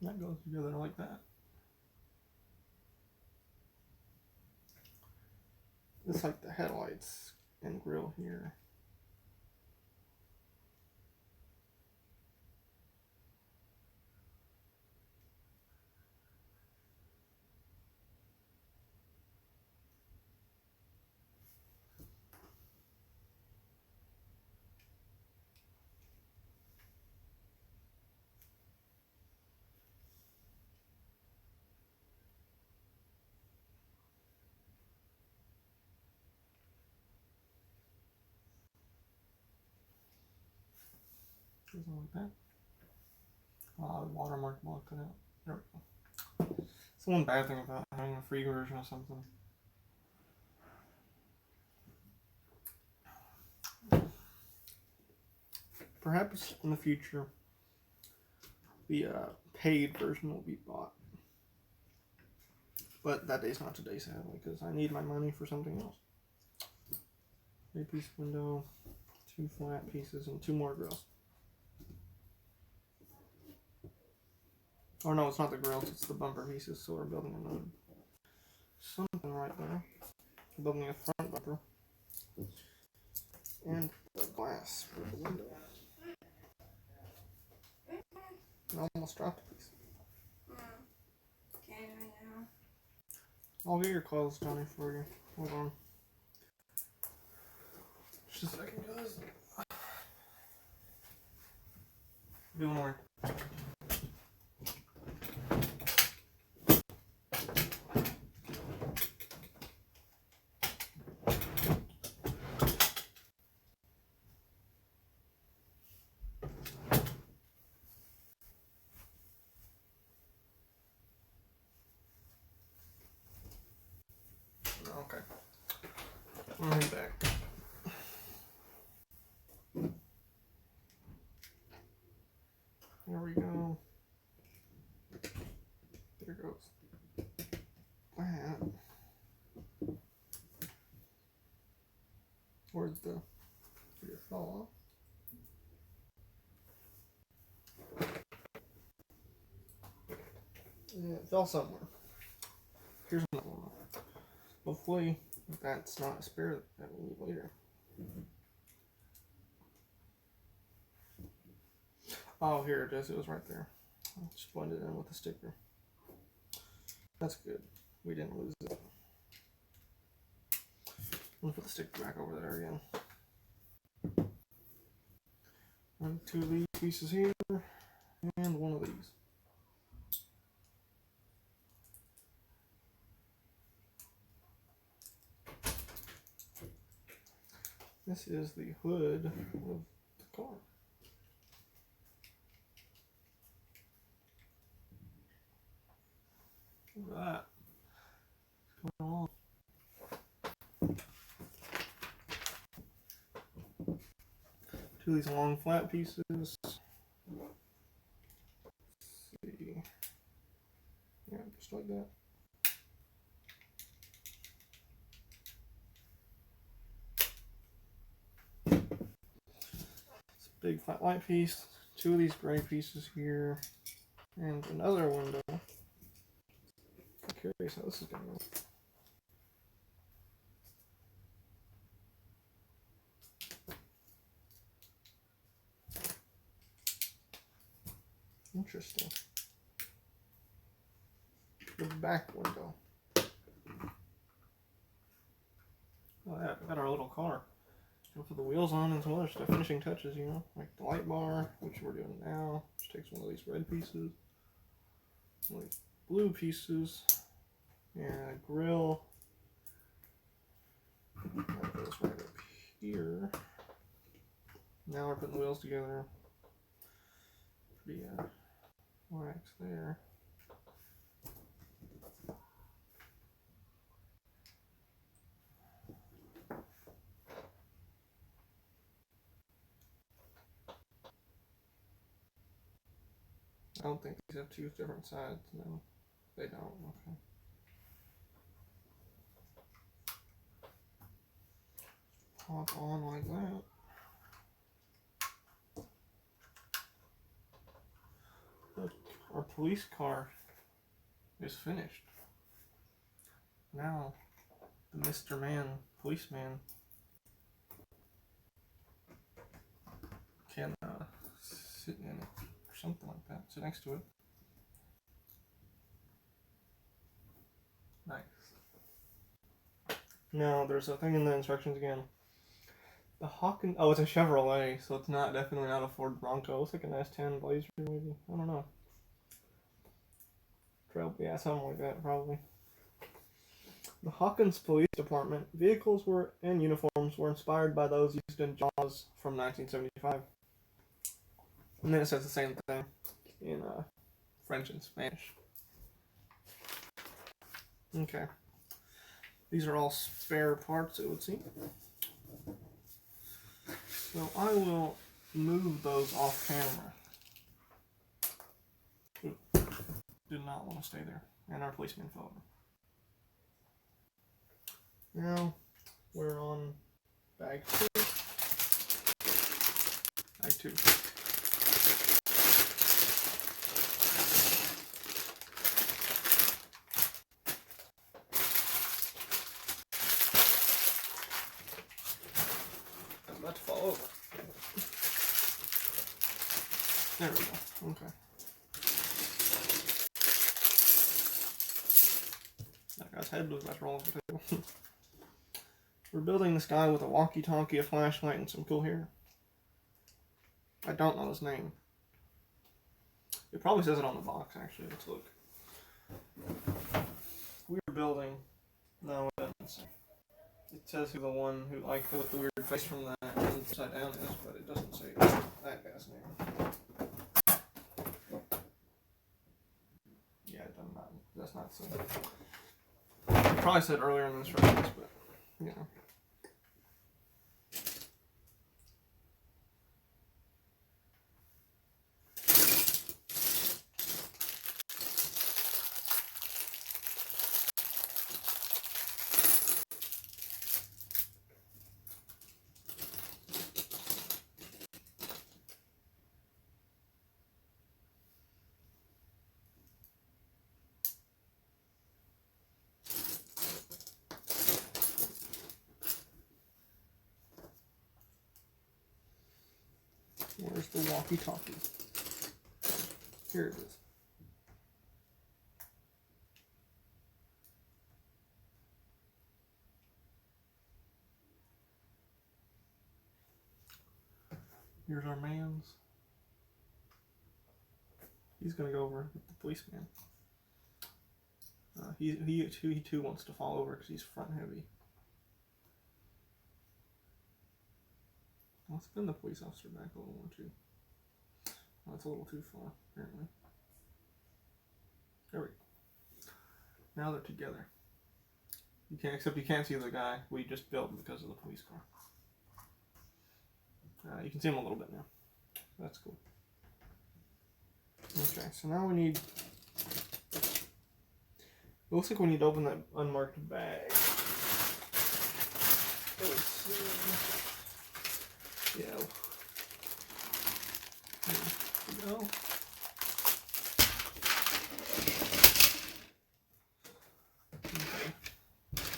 That goes together like that. It's like the headlights and grill here. Goes on like that. The watermark blocked it out. There we go. It's the one bad thing about having a free version of something. Perhaps in the future, the paid version will be bought. But that day's not today, sadly, because I need my money for something else. 3-piece window, 2 flat pieces, and 2 more grills. Or no, it's not the grills, it's the bumper pieces, so we're building another something right there. Building a front bumper. And the glass for the window. I almost dropped a piece. Okay, right now. I'll get your clothes, Johnny, for you. Hold on. Just a second, guys. Do more. Okay. I'm back. There we go. There goes that. Where'd it fall off? Yeah, it fell somewhere. Here's another one. Hopefully that's not a spare that we need later. Oh, here it is. It was right there. I'll just blend it in with the sticker. That's good. We didn't lose it. Let me put the sticker back over there again. 1, 2 of these pieces here, and 1 of these. This is the hood of the car. Look at that. What's going on? Two of these long flat pieces. Let's see. Yeah, just like that. It's a big flat white piece. Two of these gray pieces here. And another window. I'm curious how this is going to go. Interesting. The back window. Oh yeah, we got our little car. We'll put the wheels on and some other stuff, finishing touches, you know, like the light bar, which we're doing now. Just takes one of these red pieces, one of these blue pieces, and a grill. That goes right up here. Now we're putting the wheels together. Pretty wax there. I don't think these have two different sides. No, they don't. Okay. Pop on like that. Look, our police car is finished. Now, the Mr. Man, policeman, can sit in it or something like that. Sit next to it. Nice. Now, there's a thing in the instructions again. The Hawkins. Oh, it's a Chevrolet, so it's definitely not a Ford Bronco. It looks like an S10 Blazer, maybe. I don't know. Yeah, something like that, probably. The Hawkins Police Department vehicles and uniforms were inspired by those used in Jaws from 1975. And then it says the same thing in French and Spanish. Okay. These are all spare parts, it would seem. So I will move those off camera. Ooh, did not want to stay there. And our policeman fell over. Now we're on bag 2. Bag 2. I'm about to fall over. There we go. Okay. That guy's head was about to roll over the table. We're building this guy with a walkie-talkie, a flashlight, and some cool hair. I don't know his name. It probably says it on the box, actually. Let's look. We were building... No, it doesn't say. It says who the one who, like, with the weird face from that upside down is, but it doesn't say that guy's name. Yeah, it does not. That's not so. It probably said earlier in the instructions, but, you know. Where's the walkie-talkie? Here it is. Here's our man's. He's gonna go over with the policeman. He too wants to fall over because he's front heavy. I'll spin the police officer back a little more too. Oh, that's a little too far, apparently. There we go. Now they're together. Except you can't see the guy we just built because of the police car. You can see him a little bit now. That's cool. Okay, so now we need... It looks like we need to open that unmarked bag. Let's see. Yeah. There we go. Okay.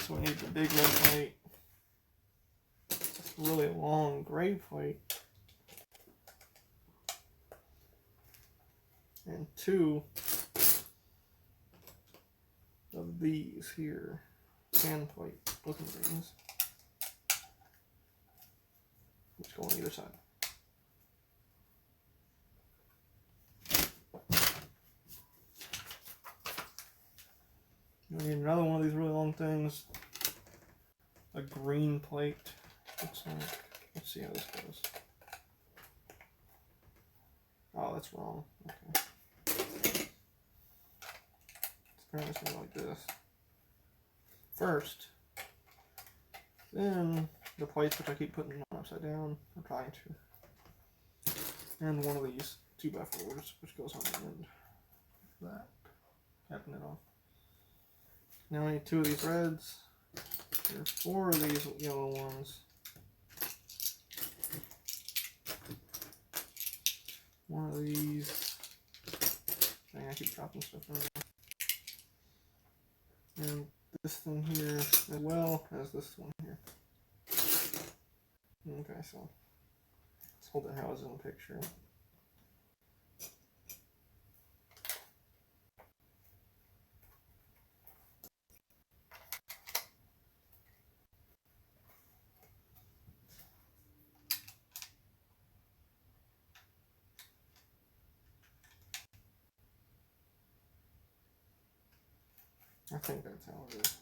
So we need the big red plate. It's a really long gray plate. And 2 of these here. Hand plate looking things. Which go on either side. We need another one of these really long things. A green plate. Looks like. Let's see how this goes. Oh, that's wrong. Okay. Apparently it's gonna go like this. First. Then the plates, which I keep putting upside down. I'm trying to. And one of these 2x4s, which goes on the end. Like that. Capping it off. Now I need 2 of these reds. There are 4 of these yellow ones. 1 of these. Dang, I keep dropping stuff around. And this thing here as well as this one here. Okay, so let's hold it how it's in the picture. I think that's how it is.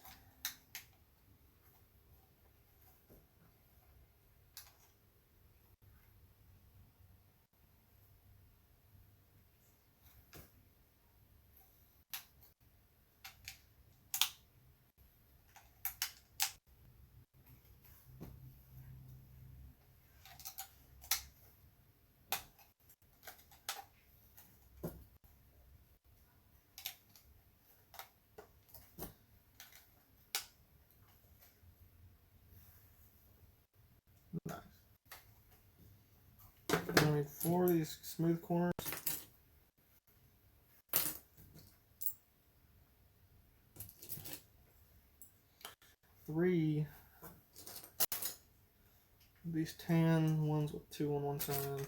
Nice. Now we need 4 of these smooth corners. 3 of these tan ones with 2 on one side.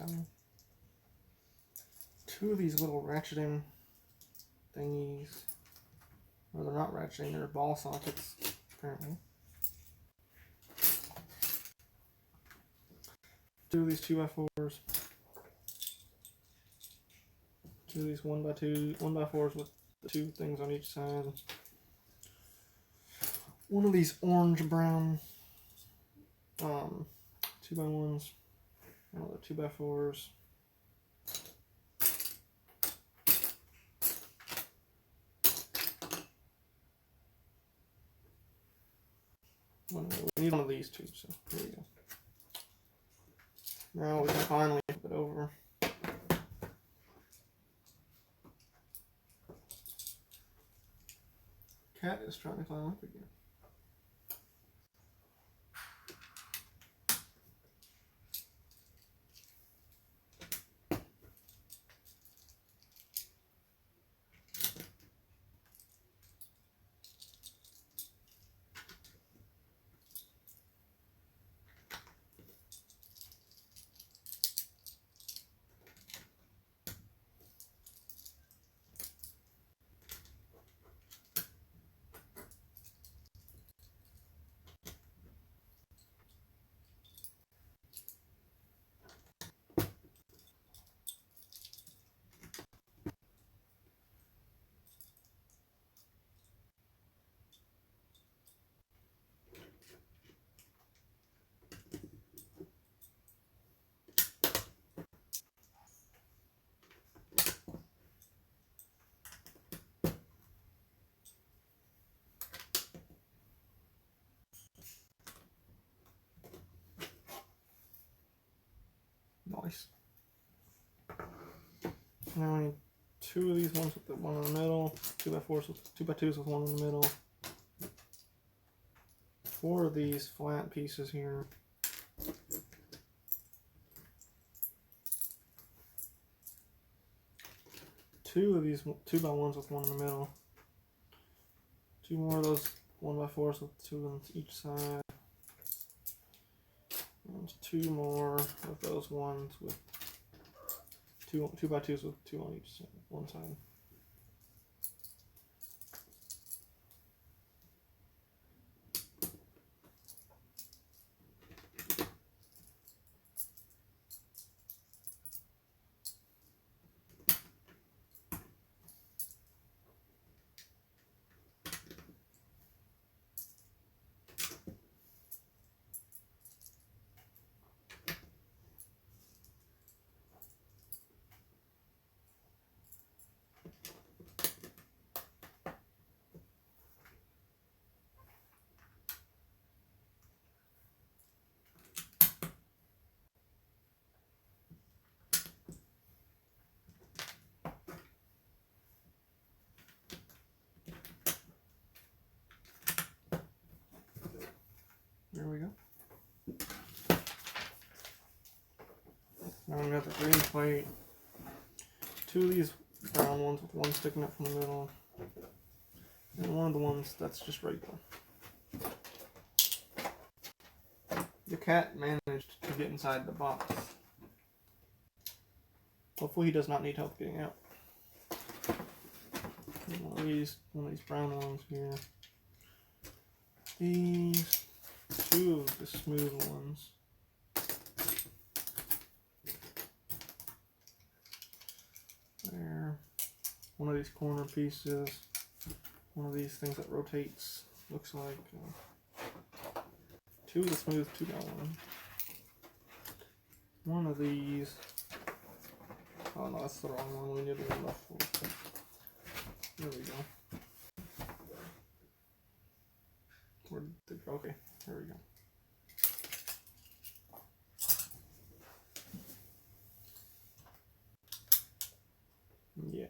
Okay. 2 of these little ratcheting thingies. Well, they're not ratcheting, they're ball sockets, apparently. 2 of these 2x4s. 2 of these 1x4s with the 2 things on each side. 1 of these orange brown 2x1s. Another 2x4s. We need one of these too, so here we go. Now we can finally flip it over. Cat is trying to climb up again. Now I need 2 of these ones with the one in the middle, 2x4s with 2x2s with one in the middle. 4 of these flat pieces here. 2 of these 2x1s with one in the middle. 2 more of those 1x4s with 2 on each side. And 2 more of those ones with 2x2s with 2 on each side, one side. There we go. Now we got the green plate. 2 of these brown ones with one sticking up from the middle. And one of the ones that's just regular. The cat managed to get inside the box. Hopefully he does not need help getting out. One of these brown ones here. These 2 of the smooth ones. There. One of these corner pieces. One of these things that rotates. Looks like 2 of the smooth 2x1. One of these. Oh no, that's the wrong one. We need the one left for. There we go. Where did they go? Okay, there we go. Yes.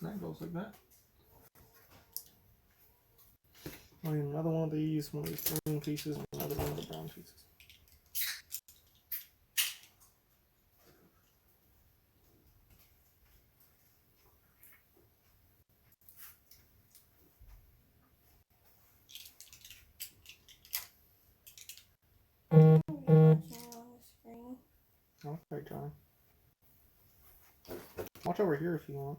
That goes like that. I need another one of these green pieces, and another one of the brown pieces. Okay, Johnny. Watch over here if you want.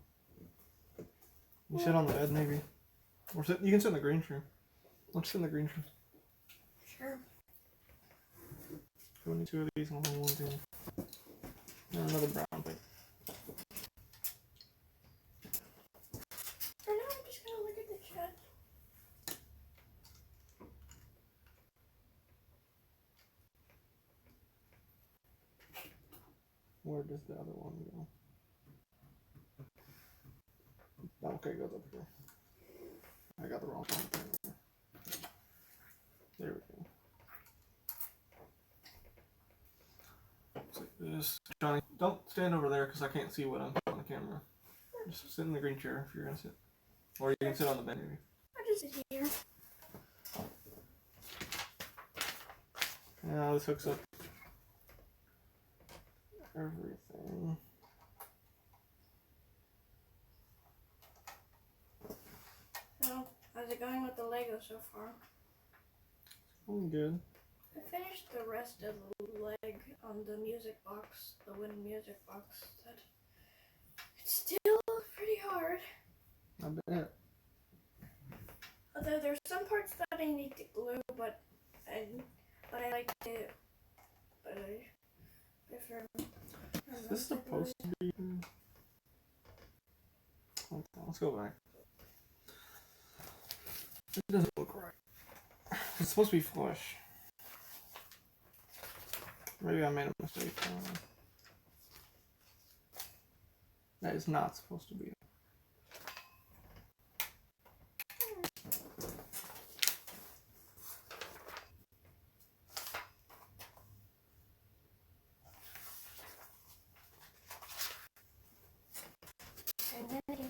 You sit on the bed, maybe. Or sit. You can sit in the green room. Let's sit in the green room. Sure. We need 2 of these and one thing. And another brown thing. For now, I'm just gonna look at the chat. Where does the other one go? Okay, goes up here. I got the wrong one. There we go. It's like this. Johnny, don't stand over there because I can't see what I'm on the camera. Just sit in the green chair if you're gonna sit. Or you can sit on the bed maybe. I just sit here. Now this hooks up everything. So, how's it going with the Lego so far? I'm good. I finished the rest of the leg on the music box, the wooden music box. It's still pretty hard. I bet. Although there's some parts that I need to glue, but I like to, If you're, Is this supposed to be? Okay, let's go back. It doesn't look right. It's supposed to be flush. Maybe I made a mistake. I don't know. That is not supposed to be. and then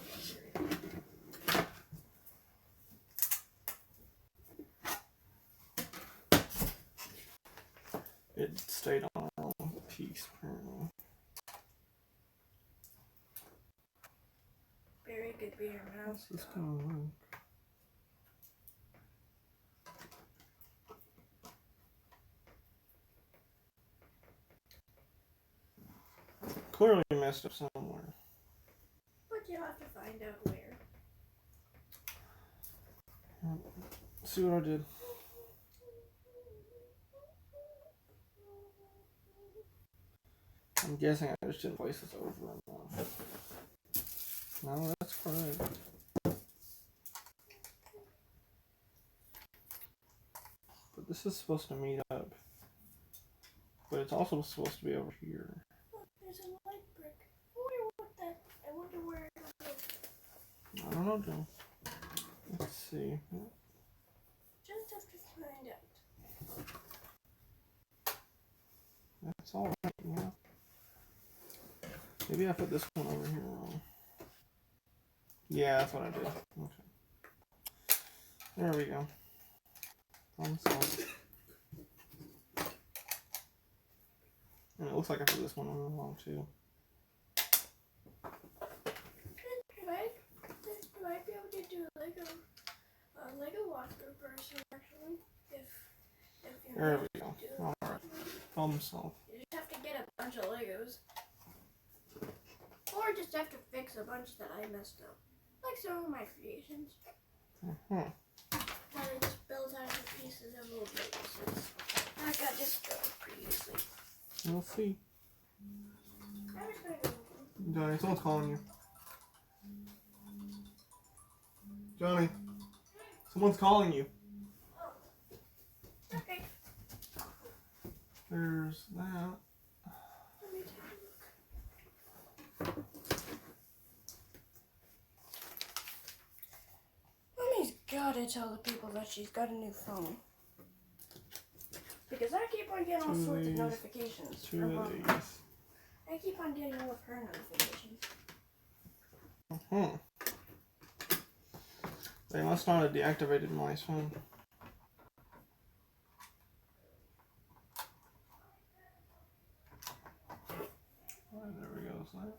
It stayed on the wrong piece, apparently. Barry could be your mouse. This is gonna work. Clearly messed up somewhere. But you'll have to find out where. Let's see what I did. I'm guessing I just didn't place this over enough. No, that's correct. But this is supposed to meet up. But it's also supposed to be over here. Look, there's a light brick. I wonder where it is. I don't know, Joe. Let's see. Just have to find out. That's alright, yeah. Maybe I put this one over here wrong. Yeah, that's what I did. Okay. There we go. Solved. And it looks like I put this one on wrong too. You might be able to do a Lego walkthrough person actually. If you There we go. Alright. Problem solved. You just have to get a bunch of Legos. Or just have to fix a bunch that I messed up. Like some of my creations. Uh-huh. How they just built out of pieces of little Lego sets. I got destroyed previously. We'll see. I was going to Johnny, someone's calling you. Johnny, someone's calling you. Okay. There's that. Let me take a look. Mommy's gotta tell the people that she's got a new phone. Because I keep on getting all sorts of notifications Two from of Mom. these. I keep on getting all of her notifications. Uh-huh. They must not have deactivated my phone. Alright, there we go. Is that?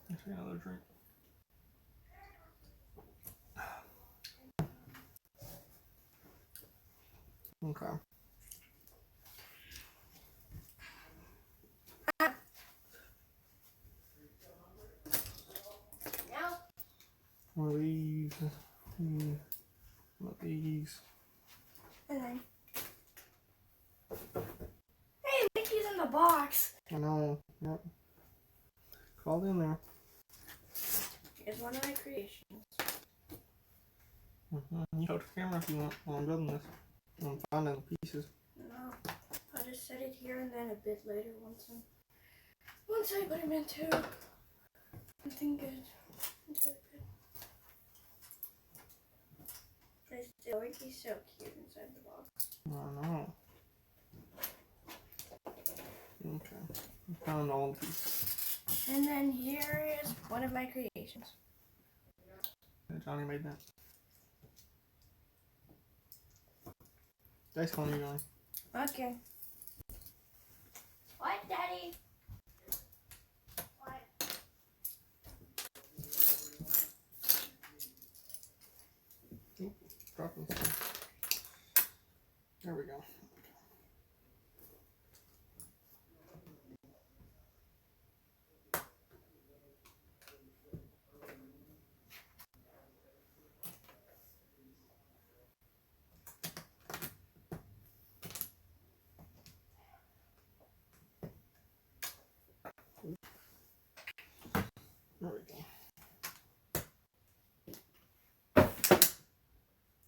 Let's get another drink. Okay. Now, One of these. One of these. and then. Hey, Mickey's in the box. I know. Yep. Called in there. Here's one of my creations. You hold the camera if you want while I'm building this. I'm finding the pieces. No, I'll just set it here and then a bit later once I put him into something good. I still think he's so cute inside the box. I know. Okay. I found all the pieces. And then here is one of my creations. Johnny made that. Daddy's calling you, Johnny. Okay. What, Daddy? What? Oop, dropping stuff. There we go.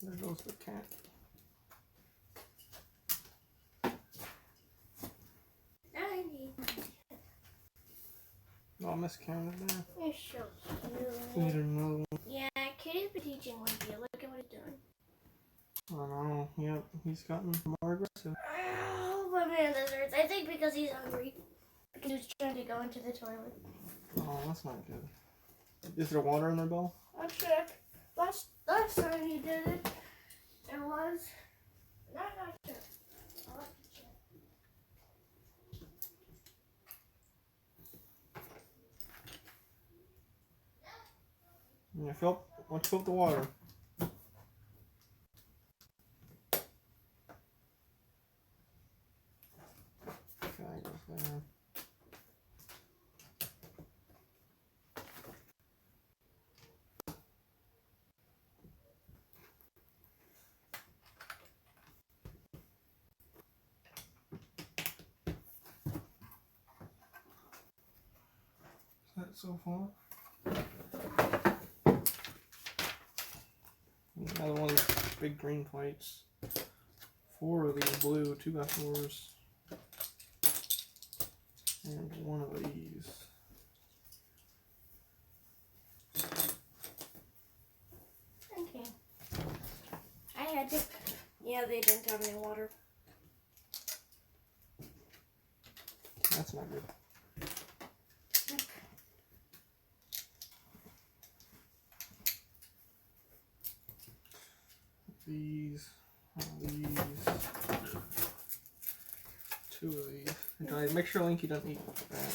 There goes the cat. I need. Oh, miscounted there. You're so Need cute. another one. Yeah, Kitty's been teaching Wimpy. Look at what he's doing. I don't know. Yep, he's gotten more aggressive. Oh, my man, this hurts. I think because he's hungry. Because he was trying to go into the toilet. Oh, that's not good. Is there water in their bowl? I'll check. Last time he did it, there was. Not sure. I'll have to check. Yeah, let's fill up the water. Okay, I guess there. Is that so far? Another one of these big green plates. 4 of these blue 2x4s. And 1 of these. Okay. I had to. Yeah, they didn't have any water. That's not good. These. 2 of these. And make sure Linky doesn't eat that.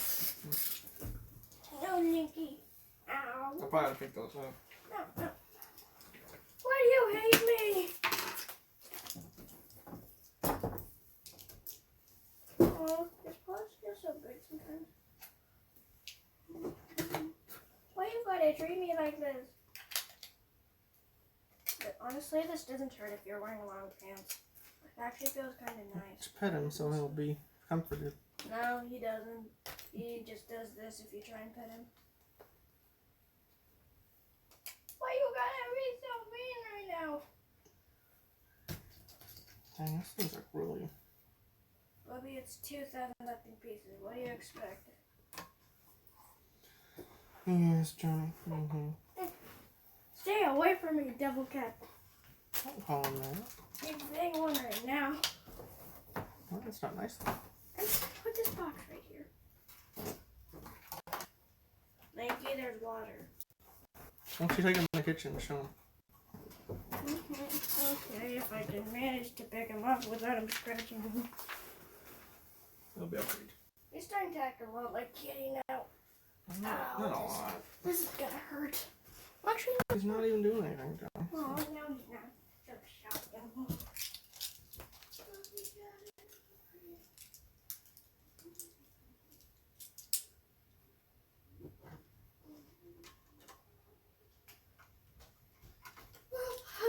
No, Linky. Ow. I'll probably have to pick those up. No, no. Why do you hate me? Oh, this paws feel so big sometimes. Why you gotta treat me like this? But honestly, this doesn't hurt if you're wearing long pants. It actually feels kind of nice. Just pet him so he'll be comforted. No, he doesn't. He just does this if you try and pet him. Why you gotta be so mean right now? Dang, this thing's like really. Bubby, it's 2,000 left in pieces. What do you expect? Yes, Johnny. Mm-hmm. Stay away from me, devil cat. Don't call him that. You're the big one right now. Well, that's not nice. Put this box right here. Thank you, there's water. Why don't you take him in the kitchen and show him? Okay, if I can manage to pick him up without him scratching me. He'll be alright. He's starting to act a lot like Kitty now. Not a lot. This is gonna hurt. Actually, He's not even doing anything, John. oh, no, he's not. So shotgun.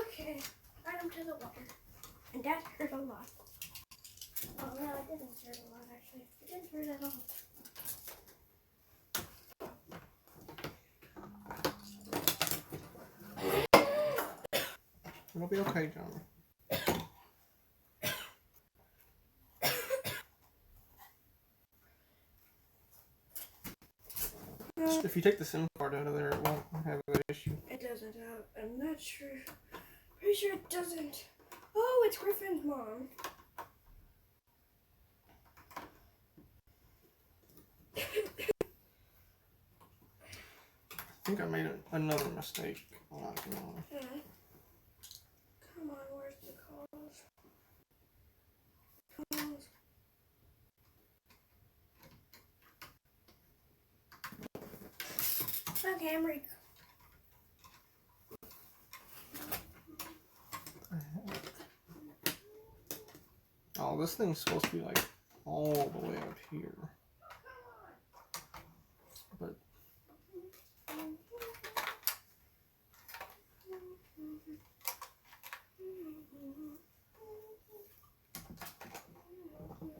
Okay, got him to the water. And that hurt a lot. Oh no, it didn't hurt a lot actually. It didn't hurt at all. It'll be okay, John. If you take the SIM card out of there, it won't have that issue. It doesn't have. I'm not sure. Pretty sure it doesn't. Oh, it's Griffin's mom. I think I made another mistake. Come on. Come on, where's the calls? Calls. Okay, I'm ready. Oh, this thing's supposed to be like all the way up here. But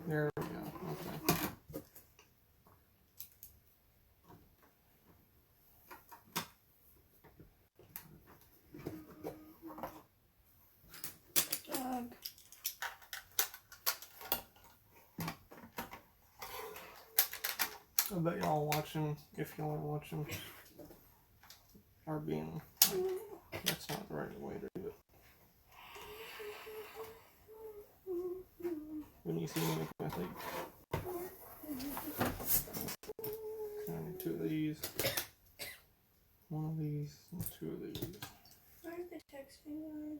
there we go. Okay. I bet y'all watching, if y'all are watching, are being. That's not the right way to do it. When you see me make a mistake, I need 2 of these, 1 of these, and 2 of these. Where's the texting line?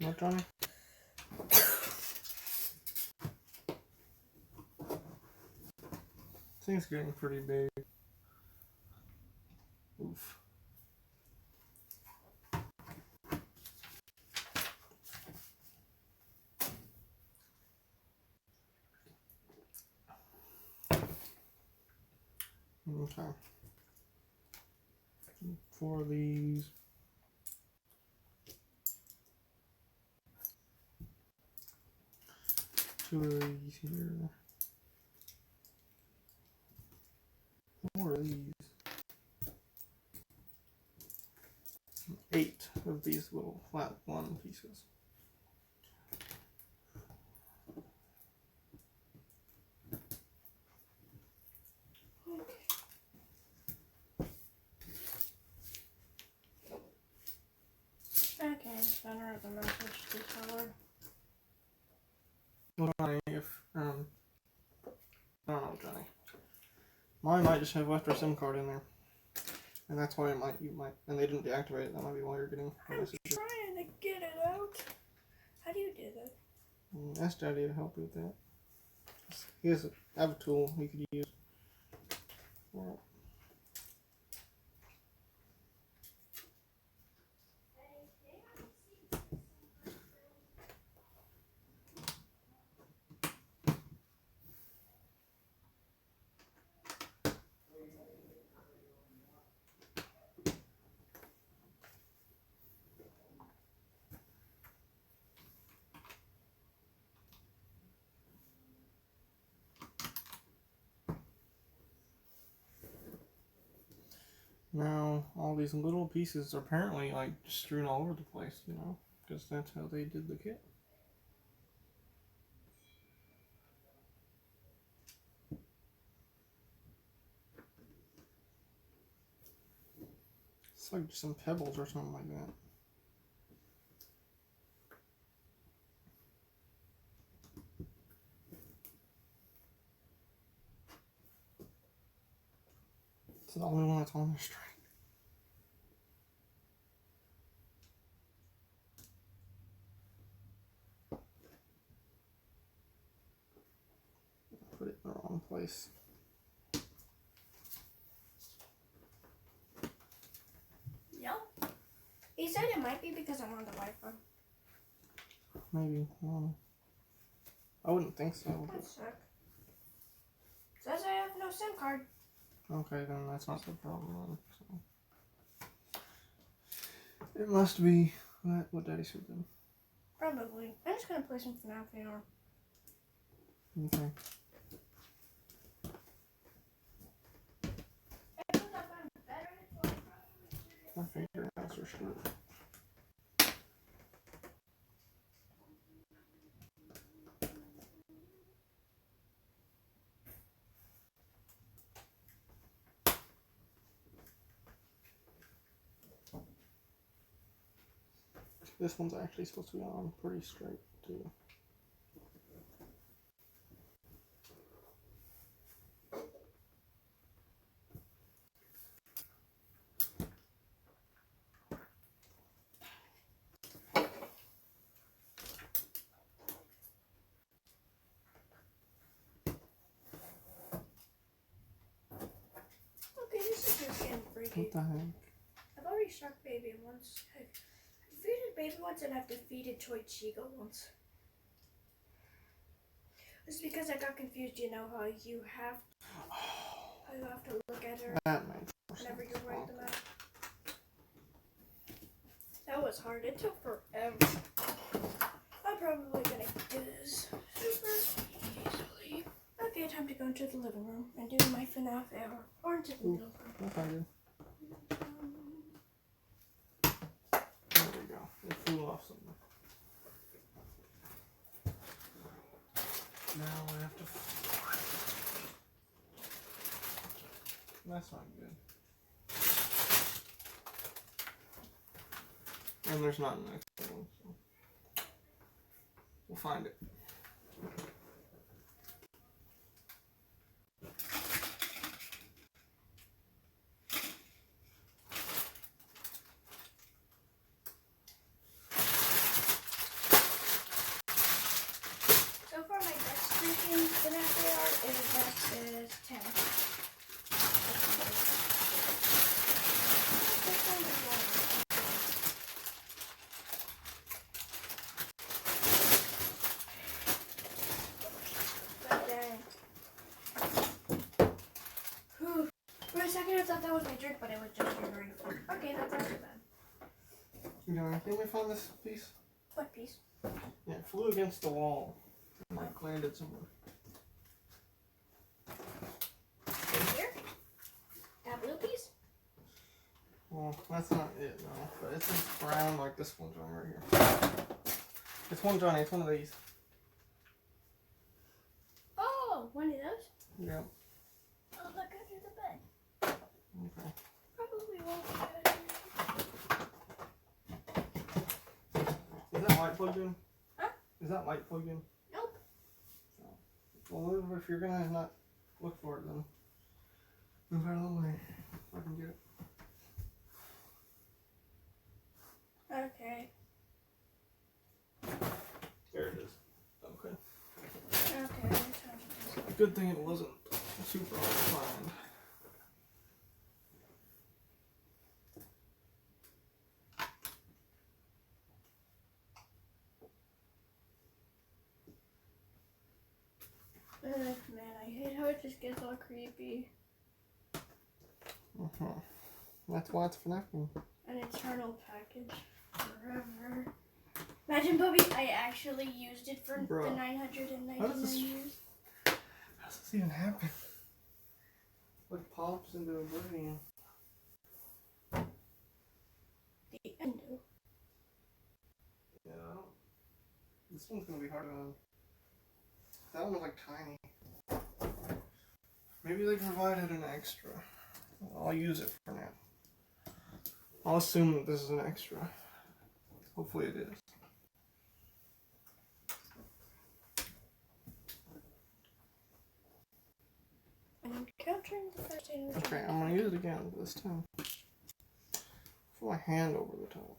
What, Johnny? This thing's getting pretty big. Oof. Okay. 4 of these. 2 of these here. 4 of these. 8 of these little flat 1 pieces. Okay, center of the message to color. Well, Johnny, if I don't know, Johnny. Mine might just have left our SIM card in there, and that's why you might, and they didn't deactivate it. That might be why you're getting messages. I'm trying to get it out. How do you do that? Ask Daddy to help you with that. He has have a tool he could use. Well, now, all these little pieces are apparently like strewn all over the place, you know, because that's how they did the kit. It's like some pebbles or something like that. It's the only one that's on the string. Put it in the wrong place. No. He said it might be because I'm on the Wi-Fi. Maybe. I wouldn't think so. One sec. Says I have no SIM card. Okay, then that's not the problem. So. It must be what Daddy said then. Probably. I'm just gonna play some FNAF AR. Okay. My fingernails are short. This one's actually supposed to be on pretty straight too. Okay, this is just getting freaky. What the heck? I've already struck baby once. I've defeated baby once and I've defeated Toy Chico once. It's because I got confused, you know how you have to look at her That makes more whenever sense. you write them out. That was hard. It took forever. I'm probably gonna do this super easily. Okay, time to go into the living room and do my FNAF error. Or into the living room. That's not good. There we go. It flew off somewhere. Now I have to. That's not good. And there's not an extra one, so we'll find it. So far, my best freaking FNAF AR is 10. But then, whew, for a second I thought that was my drink, but it was just your drink. Okay, that's not too bad. You know, can we find this piece? What piece? Yeah, it flew against the wall and like landed somewhere. Right here? That blue piece? Well, that's not it, no. But it's just brown like this one, Johnny, right here. It's one, Johnny. It's one of these. Oh, one of those? Yeah. Oh, look under the bed. Okay. Probably won't fit. Is that light plugged in? Huh? Is that light plugged in? Nope. Well, if you're gonna not look for it, then move out of the way. I can get it. Okay. There it is. Okay. Okay. Good thing it wasn't super hard to find. Man, I hate how it just gets all creepy. That's why it's FNAF game. An eternal package. Forever. Imagine, Bubby, I actually used it for Bruh. the 999 How does this- years. How does this even happen? Like pops into oblivion. The end. Yeah, I don't. This one's gonna be hard on. That one was like tiny. Maybe they provided an extra. I'll use it for now. I'll assume that this is an extra. Hopefully it is. I'm encountering the first thing. Okay, I'm gonna use it again this time. Put my hand over the top.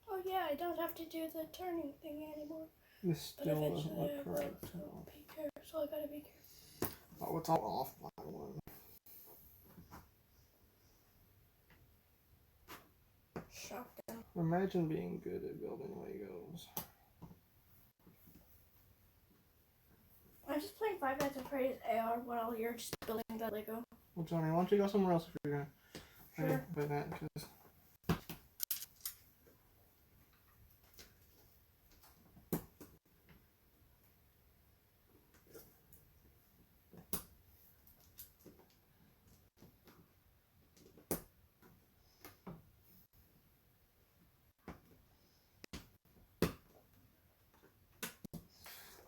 Oh yeah, I don't have to do the turning thing anymore. This But still eventually doesn't I look will. correct. So be careful. So I gotta be careful. Oh, it's all off by one. Shocked down. Imagine being good at building Legos. I'm just playing Five Nights at Freddy's AR while you're just building that Lego. Well, Johnny, why don't you go somewhere else if you're gonna Sure. play that? Because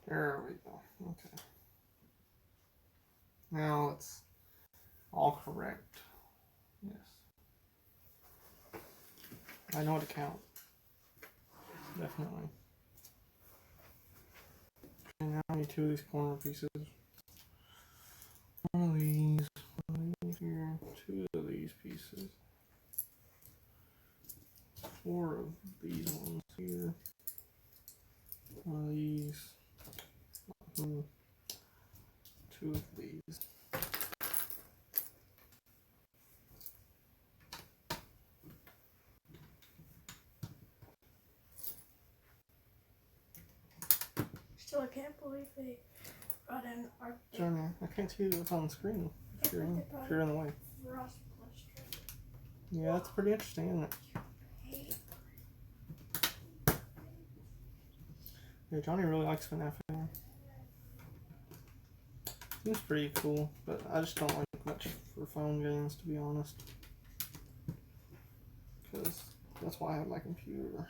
there we go. Okay. Now it's all correct. Yes. I know how to count. Definitely. And now I need two of these corner pieces. One of these here, two of these pieces. Four of these ones here. One of these. Still, I can't believe they brought in Arctic. Johnny, I can't see it on the screen. If you're in the way. Frost blister. Yeah, that's pretty interesting, isn't it? Yeah, Johnny really likes FNAF. Seems pretty cool, but I just don't like much for phone games, to be honest. Because that's why I have my computer.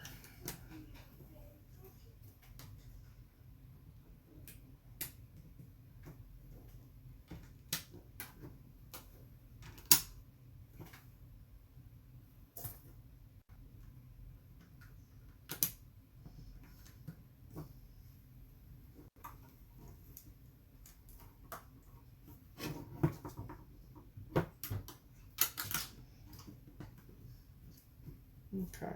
Okay.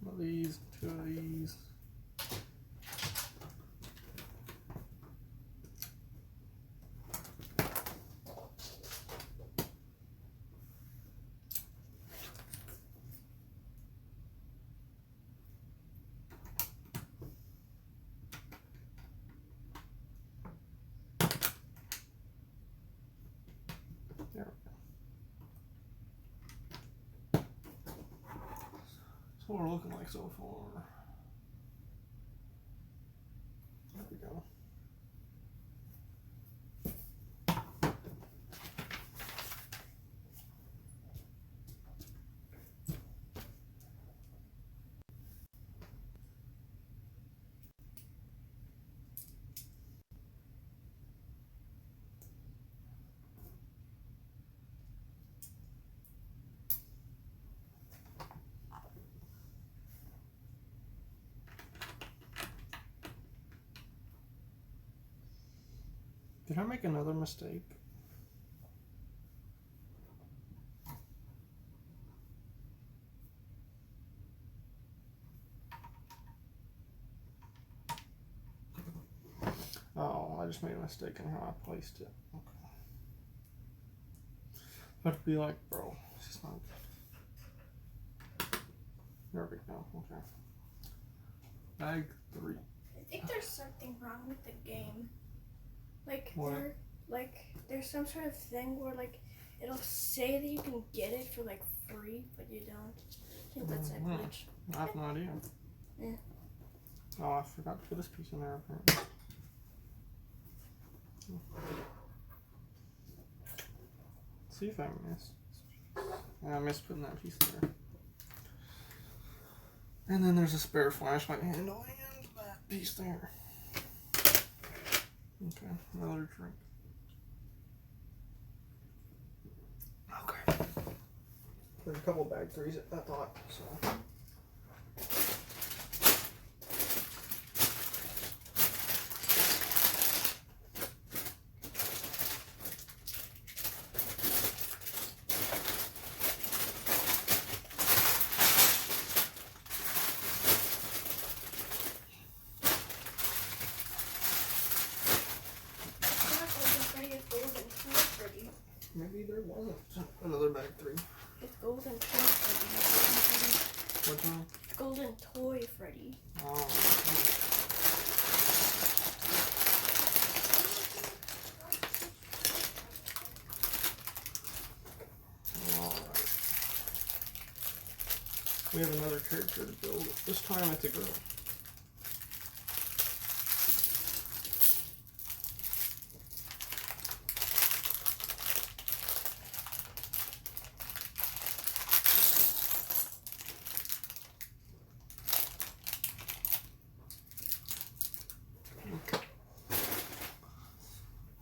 One of these, two of these. There we go. That's what we're looking like so far. There we go. Did I make another mistake? Oh, I just made a mistake in how I placed it. Okay. But to be like, bro, this is not good. There we go. Okay. Bag 3. I think there's something wrong with the game. Like What? there's some sort of thing where like it'll say that you can get it for like free, but you don't. I think that's a glitch. I have no idea. Yeah. Oh, I forgot to put this piece in there apparently. Let's see if I missed. I missed putting that piece there. And then there's a spare flashlight handle and that piece there. Okay, another drink. Okay. There's a couple bag 3s I thought, so. Maybe there wasn't another bag 3. It's Golden Toy Freddy. What's wrong? Golden Toy Freddy. Oh, okay. Alright. We have another character to build. This time it's a girl.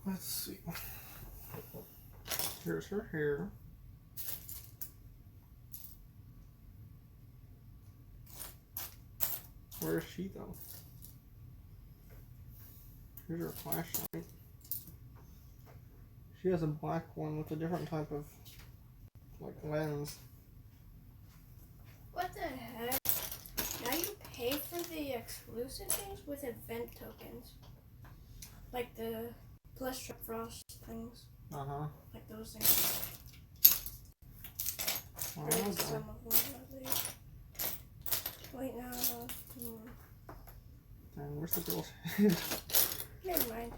Let's see. Here's her hair. Where is she though? Here's her flashlight. She has a black one with a different type of like lens. What the heck? Now you pay for the exclusive things with event tokens. Like the Plus Frost things. Uh-huh. Like those things. Oh, Or okay. some of them at least. Wait, no. And where's the girl's Never mind.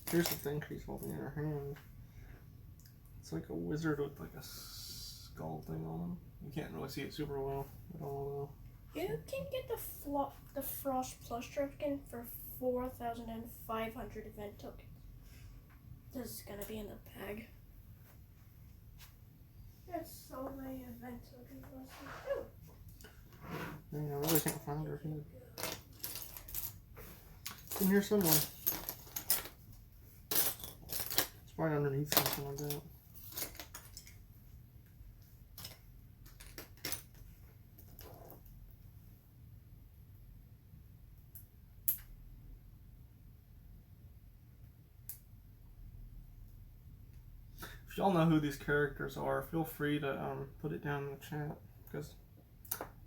Here's the thing she's holding in her hand. It's like a wizard with like a skull thing on him. You can't really see it super well at all You can get the Frost Plus token for 4,500 event tokens. This is gonna be in the bag. There's so many event tokens listed. though. Dang, I really can't find her here. It's in here somewhere. It's right underneath something like that. If y'all know who these characters are, feel free to put it down in the chat, because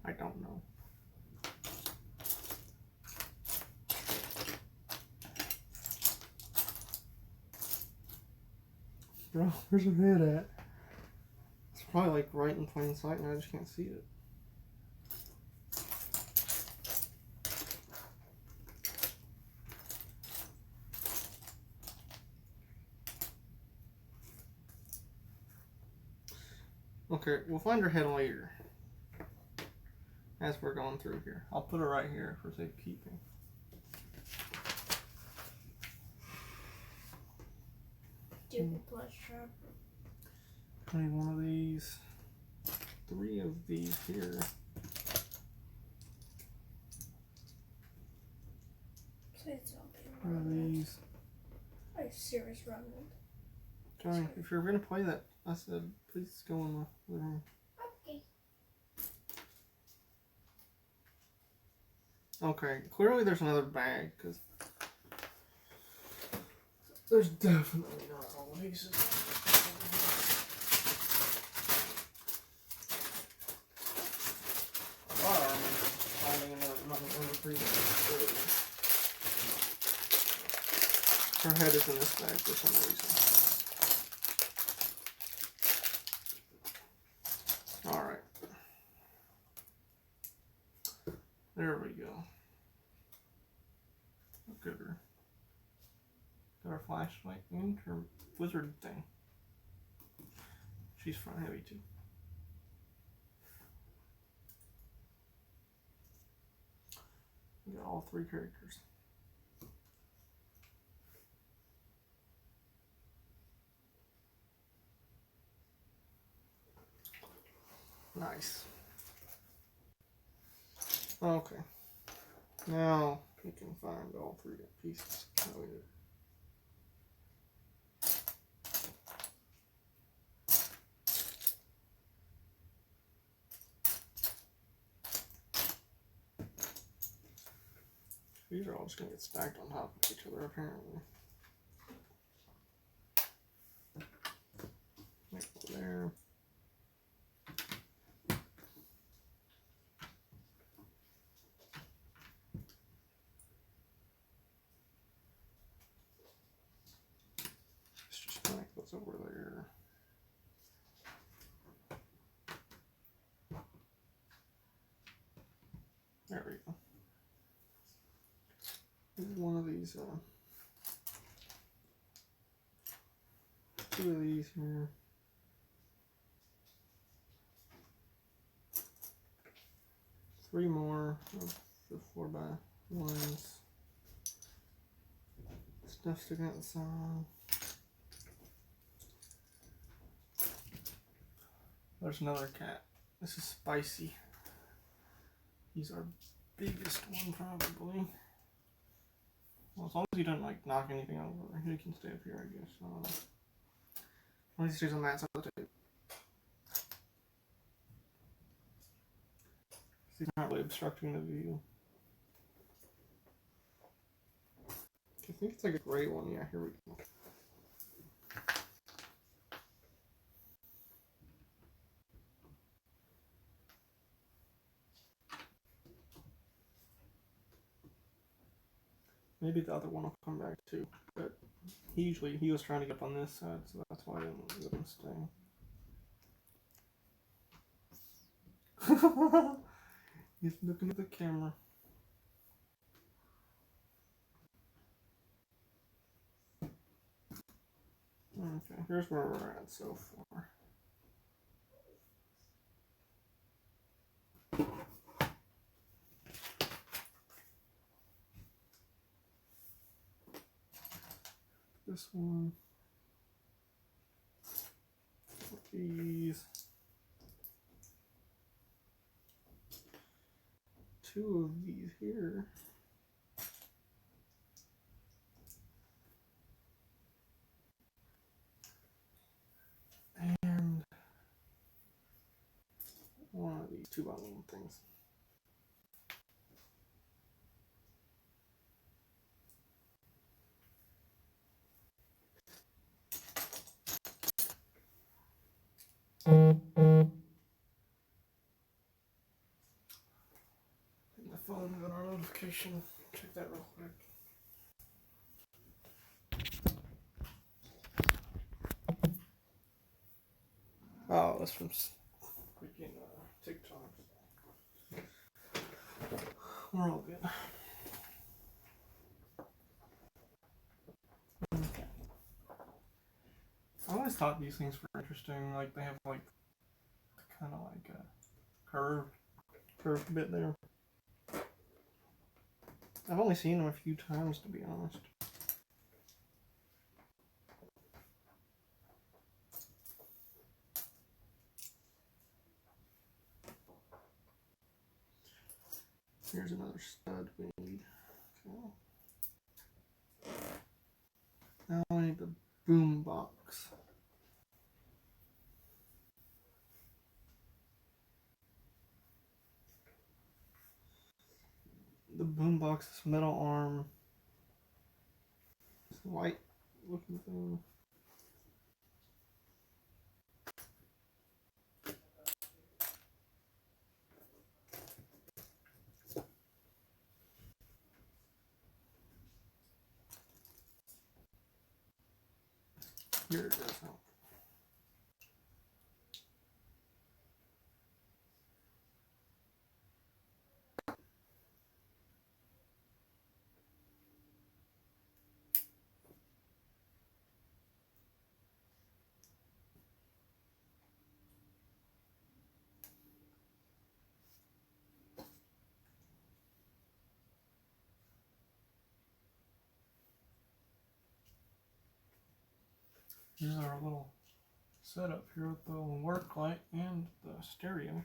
I don't know. Bro, where's her head at? It's probably like right in plain sight and I just can't see it. Okay, we'll find her head later. As we're going through here. I'll put her right here for safekeeping. Stupid plus trap. I need one of these. 3 of these here. Please don't be a One of remnant. these. A serious remnant. Johnny, if you're gonna play that, I said, please go in the living room. Okay. Okay, clearly there's another bag, because there's definitely not all these. I remember finding another 3 bags. Her head is in this bag for some reason. Alright. There we go. Look at her. Got her flashlight and her wizard thing. She's front heavy too. We got all 3 characters. Nice. Okay. Now we can find all 3 pieces. No, we did. These are all just going to get stacked on top of each other, apparently. Like there. Let's just connect those over there. There we go. Here's one of these, 2 of these here. 3 more of the 4x1s. Stuff sticking out the side. There's another cat. This is Spicy. He's our biggest one, probably. Well, as long as he doesn't like knock anything over, he can stay up here, I guess. As long as he stays on that side of the table. He's not really obstructing the view. I think it's like a gray one. Yeah, here we go. Maybe the other one will come back too, but he was trying to get up on this side, so that's why I didn't let him stay. He's looking at the camera. Okay, here's where we're at so far. This one. These. 2 of these here. And 1 of these 2x1 things. The phone got our notification. Check that real quick. Oh, that's from freaking TikTok. We're all good. Okay. I always thought these things were interesting. Like they have like kind of like a curved bit there. I've only seen them a few times, to be honest. Here's another stud we need. Okay. Now I need the boom box. The boom box is metal arm. It's white looking thing. Here it is. Here's our little setup here with the work light and the stereo.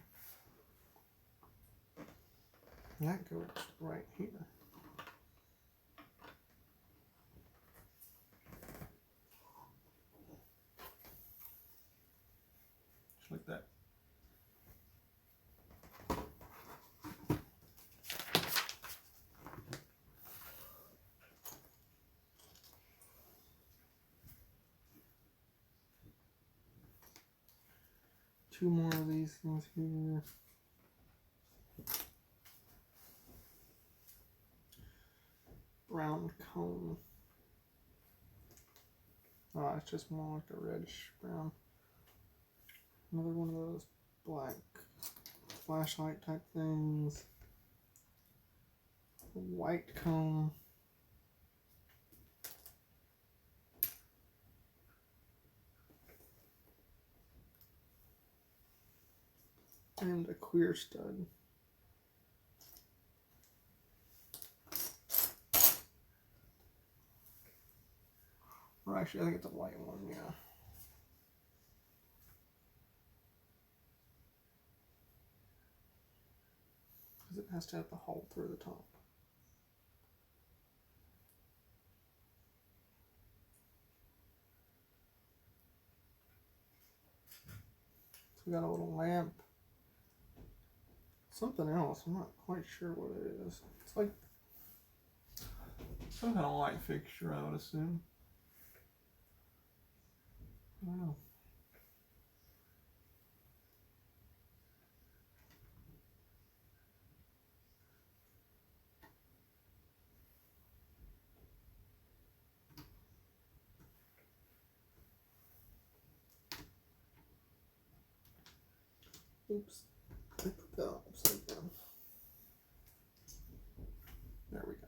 And that goes right here. Just like that. Two more of these things here. Brown cone. Oh, it's just more like a reddish brown. Another one of those black flashlight type things. White cone. And a queer stud. Or actually, I think it's a white one, yeah. Because it has to have the hole through the top. So we got a little lamp. Something else, I'm not quite sure what it is. It's like some kind of light fixture, I would assume. I don't know. Oops. I put Oh, upside down. There we go.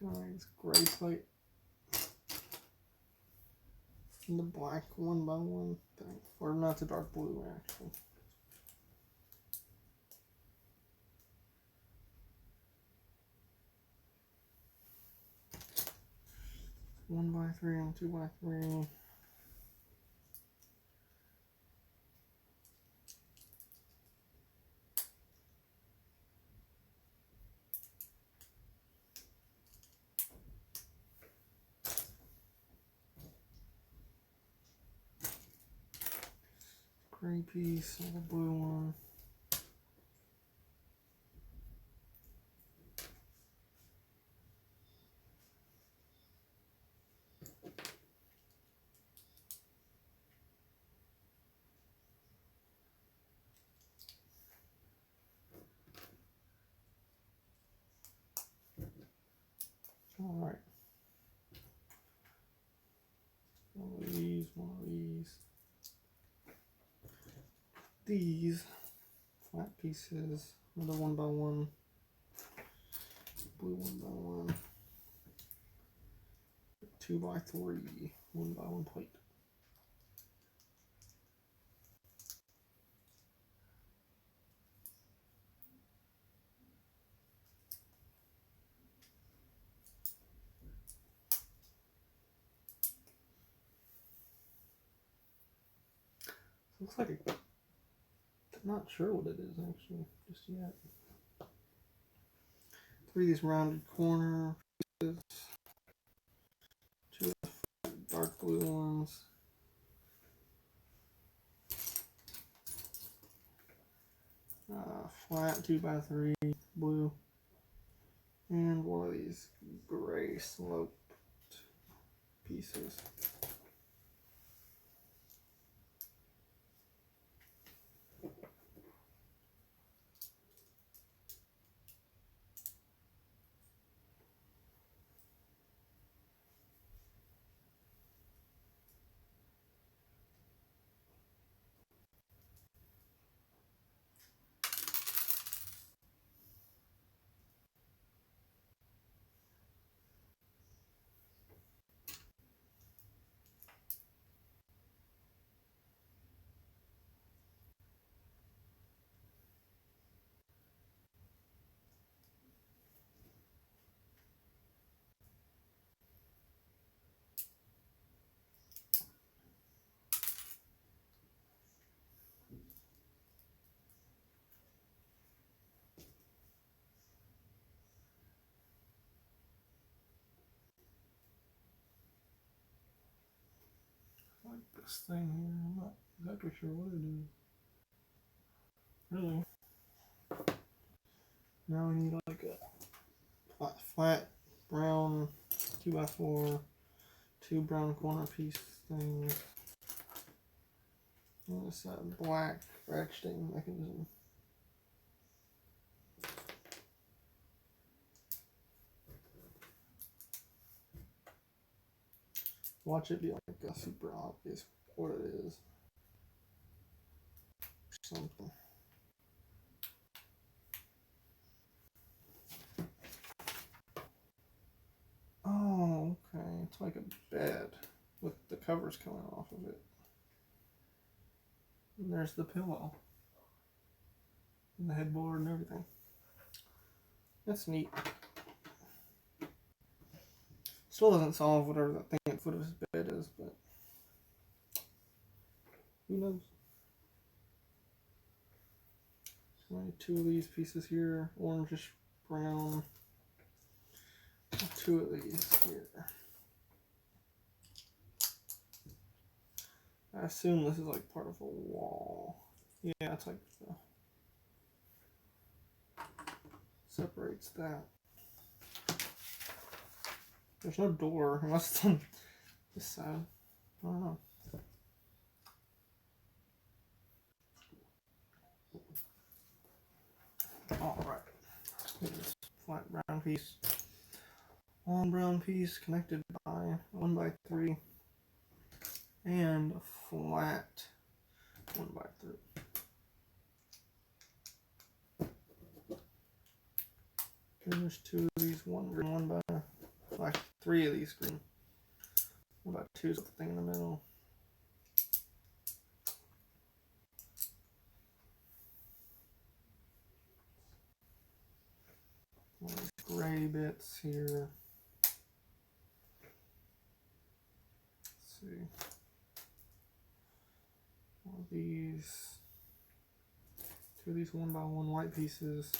Alright, it's gray plate. And the black 1x1 thing. Or not the dark blue, actually. One by 3 and 2 by 3. Gray piece and the blue one. Alright. One of these, one of these. These flat pieces, another 1x1, blue 1x1, 2x3, 1x1 plate. Looks like I'm not sure what it is actually just yet. 3 of these rounded corner pieces, 2 of the dark blue ones, flat 2x3 blue, and one of these gray sloped pieces. Like this thing here, I'm not exactly sure what it is. Really? Now we need like a flat brown 2x4, 2 brown corner piece things. And this black ratcheting mechanism. Watch it be like a super obvious what it is. Something. Oh, okay. It's like a bed with the covers coming off of it. And there's the pillow. And the headboard and everything. That's neat. Still doesn't solve whatever that thing at the foot of his bed is, but who knows? So I need 2 of these pieces here, orangish brown. 2 of these here. I assume this is like part of a wall. Yeah, it's like separates that. There's no door unless it's on this side. I don't know. Alright. This flat brown piece. Long brown piece connected by 1x3 and a flat 1x3. And there's 2 of these, one green, like 3 of these green. 1x2 is the thing in the middle. All these gray bits here. Let's see. All these, 2 of these 1x1 white pieces,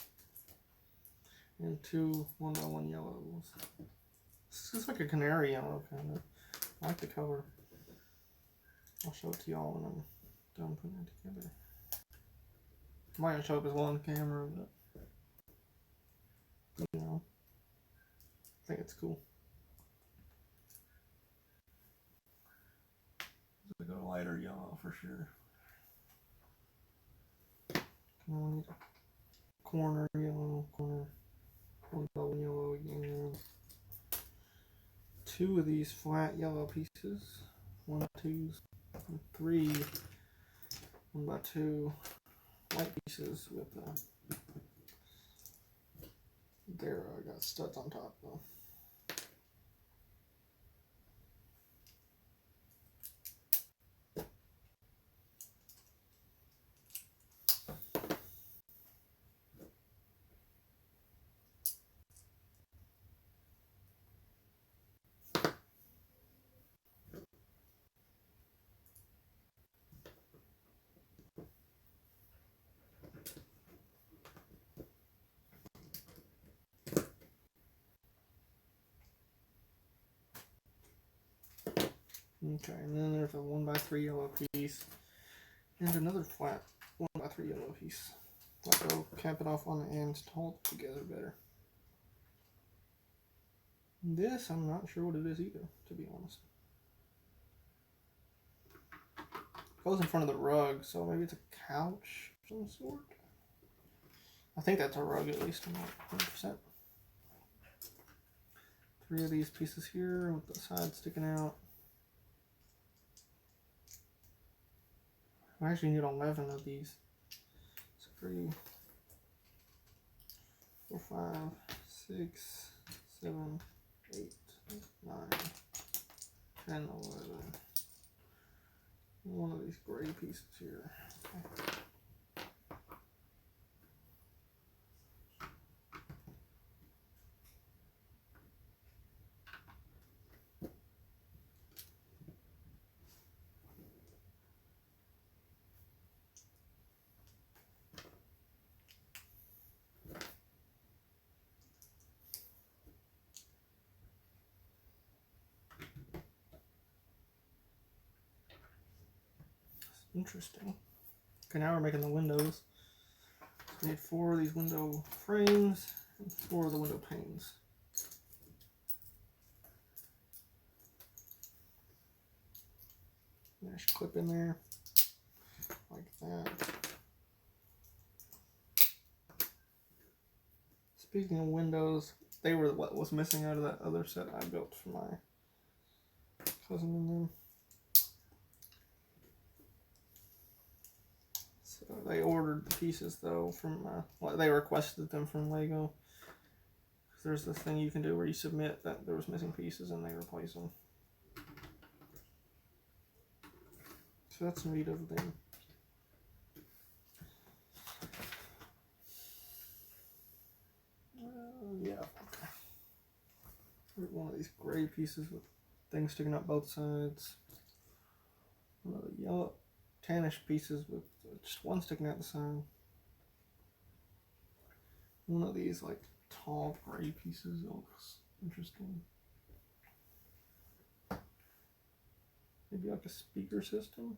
and 2 1x1 yellows. This is like a canary yellow kind of. I like the color. I'll show it to y'all when I'm done putting it together. It might not show up as well on the camera, but you know, I think it's cool. It's like a lighter yellow for sure. Come on, corner yellow, corner 1x1 yellow again. 2 of these flat yellow pieces, 1x2s, and 3 1x2 white pieces with there I got studs on top though. Okay, and then there's a 1x3 yellow piece and another flat 1x3 yellow piece. I'll cap it off on the ends to hold it together better. This, I'm not sure what it is either, to be honest. It goes in front of the rug, so maybe it's a couch of some sort. I think that's a rug at least, I'm not 100%. 3 of these pieces here with the sides sticking out. I actually need 11 of these. So 3, 4, 5, 6, 7, 8, 9, 10, 11. One of these gray pieces here. Okay. Interesting. Okay, now we're making the windows. So we need 4 of these window frames and 4 of the window panes. There's a clip in there, like that. Speaking of windows, they were what was missing out of that other set I built for my cousin and them. So they ordered the pieces though from, they requested them from Lego. There's this thing you can do where you submit that there was missing pieces and they replace them. So that's neat of them. Yeah. One of these gray pieces with things sticking out both sides. One of the yellow tannish pieces with just one sticking out the side. One of these like tall gray pieces. It looks interesting. Maybe like a speaker system.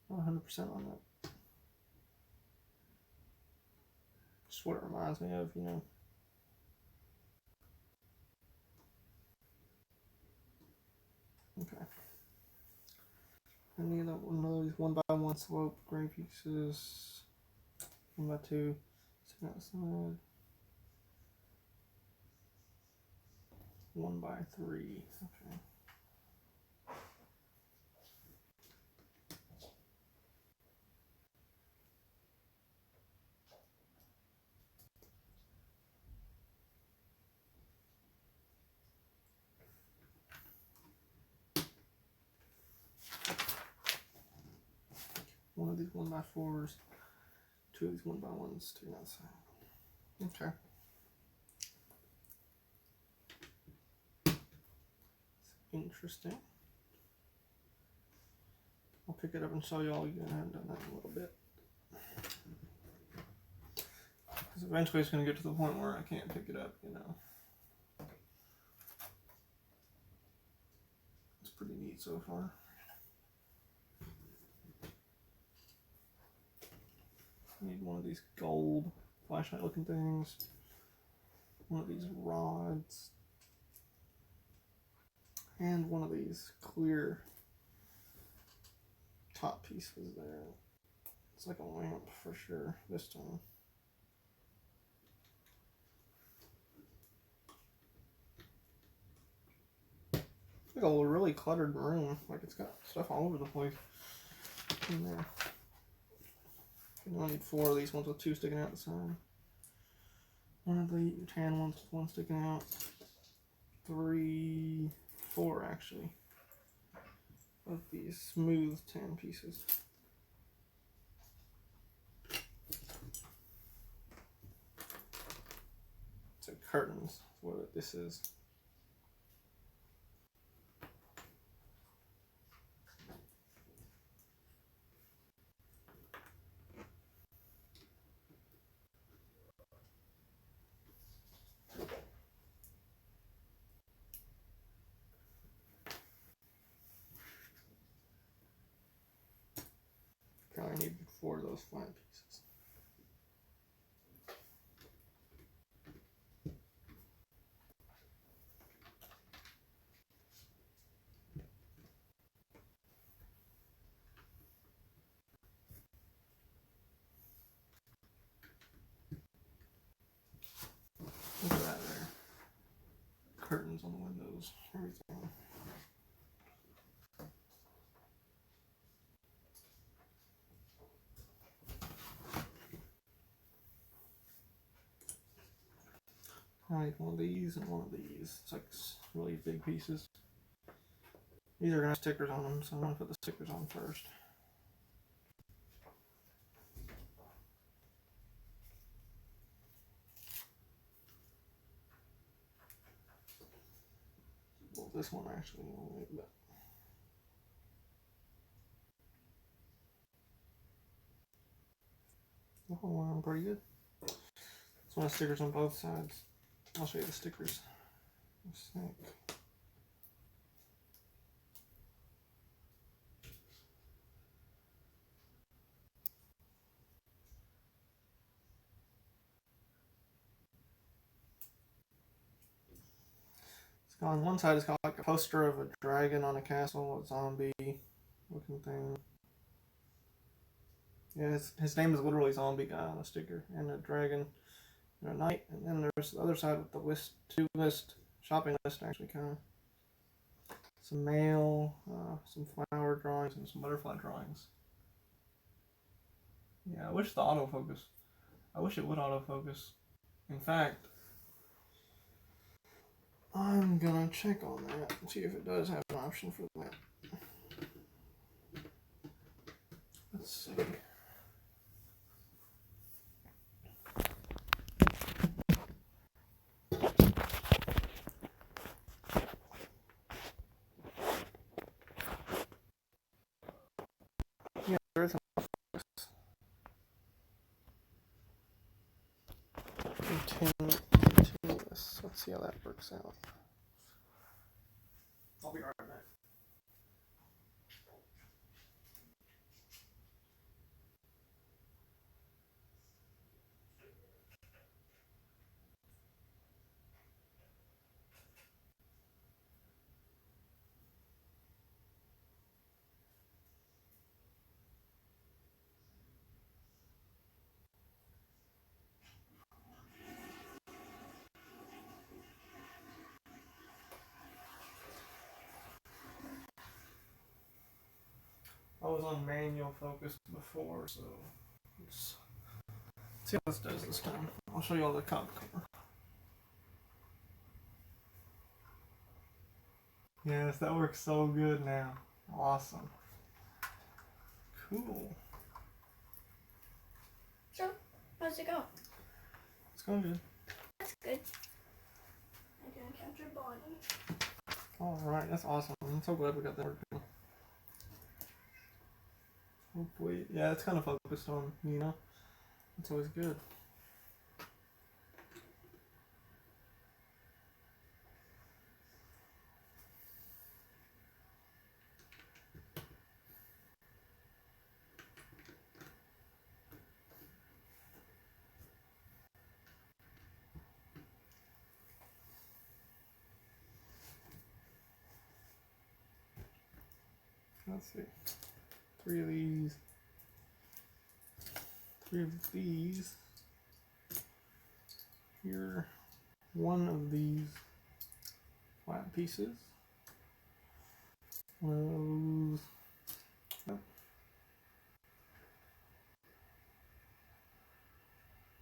Not 100% on that. Just what it reminds me of, you know. Okay. I need one of these 1x1 slope gray pieces. 1x2. Sitting outside. 1x3. Okay. One of these 1x4s, two of these 1x1s, two outside. Okay. Interesting. I'll pick it up and show you all again. I haven't done that in a little bit. Because eventually it's going to get to the point where I can't pick it up, you know. It's pretty neat so far. I need one of these gold flashlight looking things. One of these rods. And one of these clear top pieces there. It's like a lamp for sure this time. It's like a really cluttered room. Like it's got stuff all over the place in there. I need 4 of these ones with 2 sticking out the side. One of the tan ones with 1 sticking out. 3, 4 actually. Of these smooth tan pieces. So curtains is what this is. I need 4 of those flat pieces. Look at that there. Curtains on the windows, everything. I need one of these and one of these. It's like really big pieces. These are going to have stickers on them, so I'm going to put the stickers on first. Well, this one actually only, but oh, I'm pretty good. This one has stickers on both sides. I'll show you the stickers. It's on one side, it's got like a poster of a dragon on a castle, a zombie looking thing. Yeah, his name is literally Zombie Guy on a sticker, and a dragon and a knight. And then there's the other side with the shopping list actually, kind of. Some mail, some flower drawings, and some butterfly drawings. Yeah, I wish it would autofocus. In fact, I'm gonna check on that and see if it does have an option for that. Let's see. Yeah, there is an autofocus. Continuous. Let's see how that works out. I'll be right back. I was on manual focus before, so let's see how this does this time. I'll show you all the cop cover. Yes, that works so good now. Awesome. Cool. So, how's it going? It's going good. That's good. I can capture Bonnie. Alright, that's awesome. I'm so glad we got that working. Hopefully, yeah, it's kind of focused on, you know? It's always good. Let's see. 3 of these. 3 of these. Here. 1 of these flat pieces. 1 of those. Yep.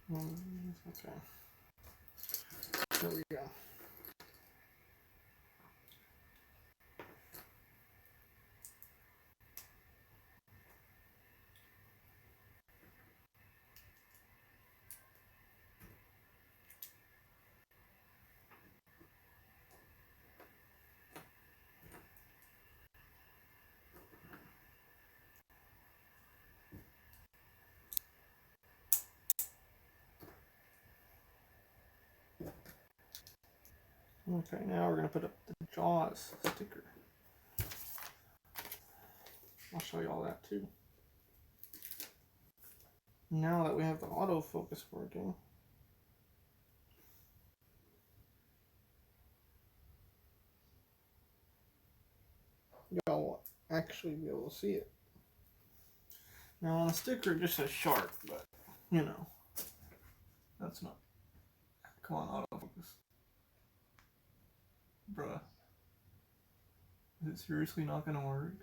1 of these. Okay. There we go. Okay, now we're going to put up the Jaws sticker. I'll show you all that too. Now that we have the autofocus working, y'all will actually be able to see it. Now on a sticker it just says shark, but you know, that's not. Come on, autofocus. Bruh. Is it seriously not gonna work?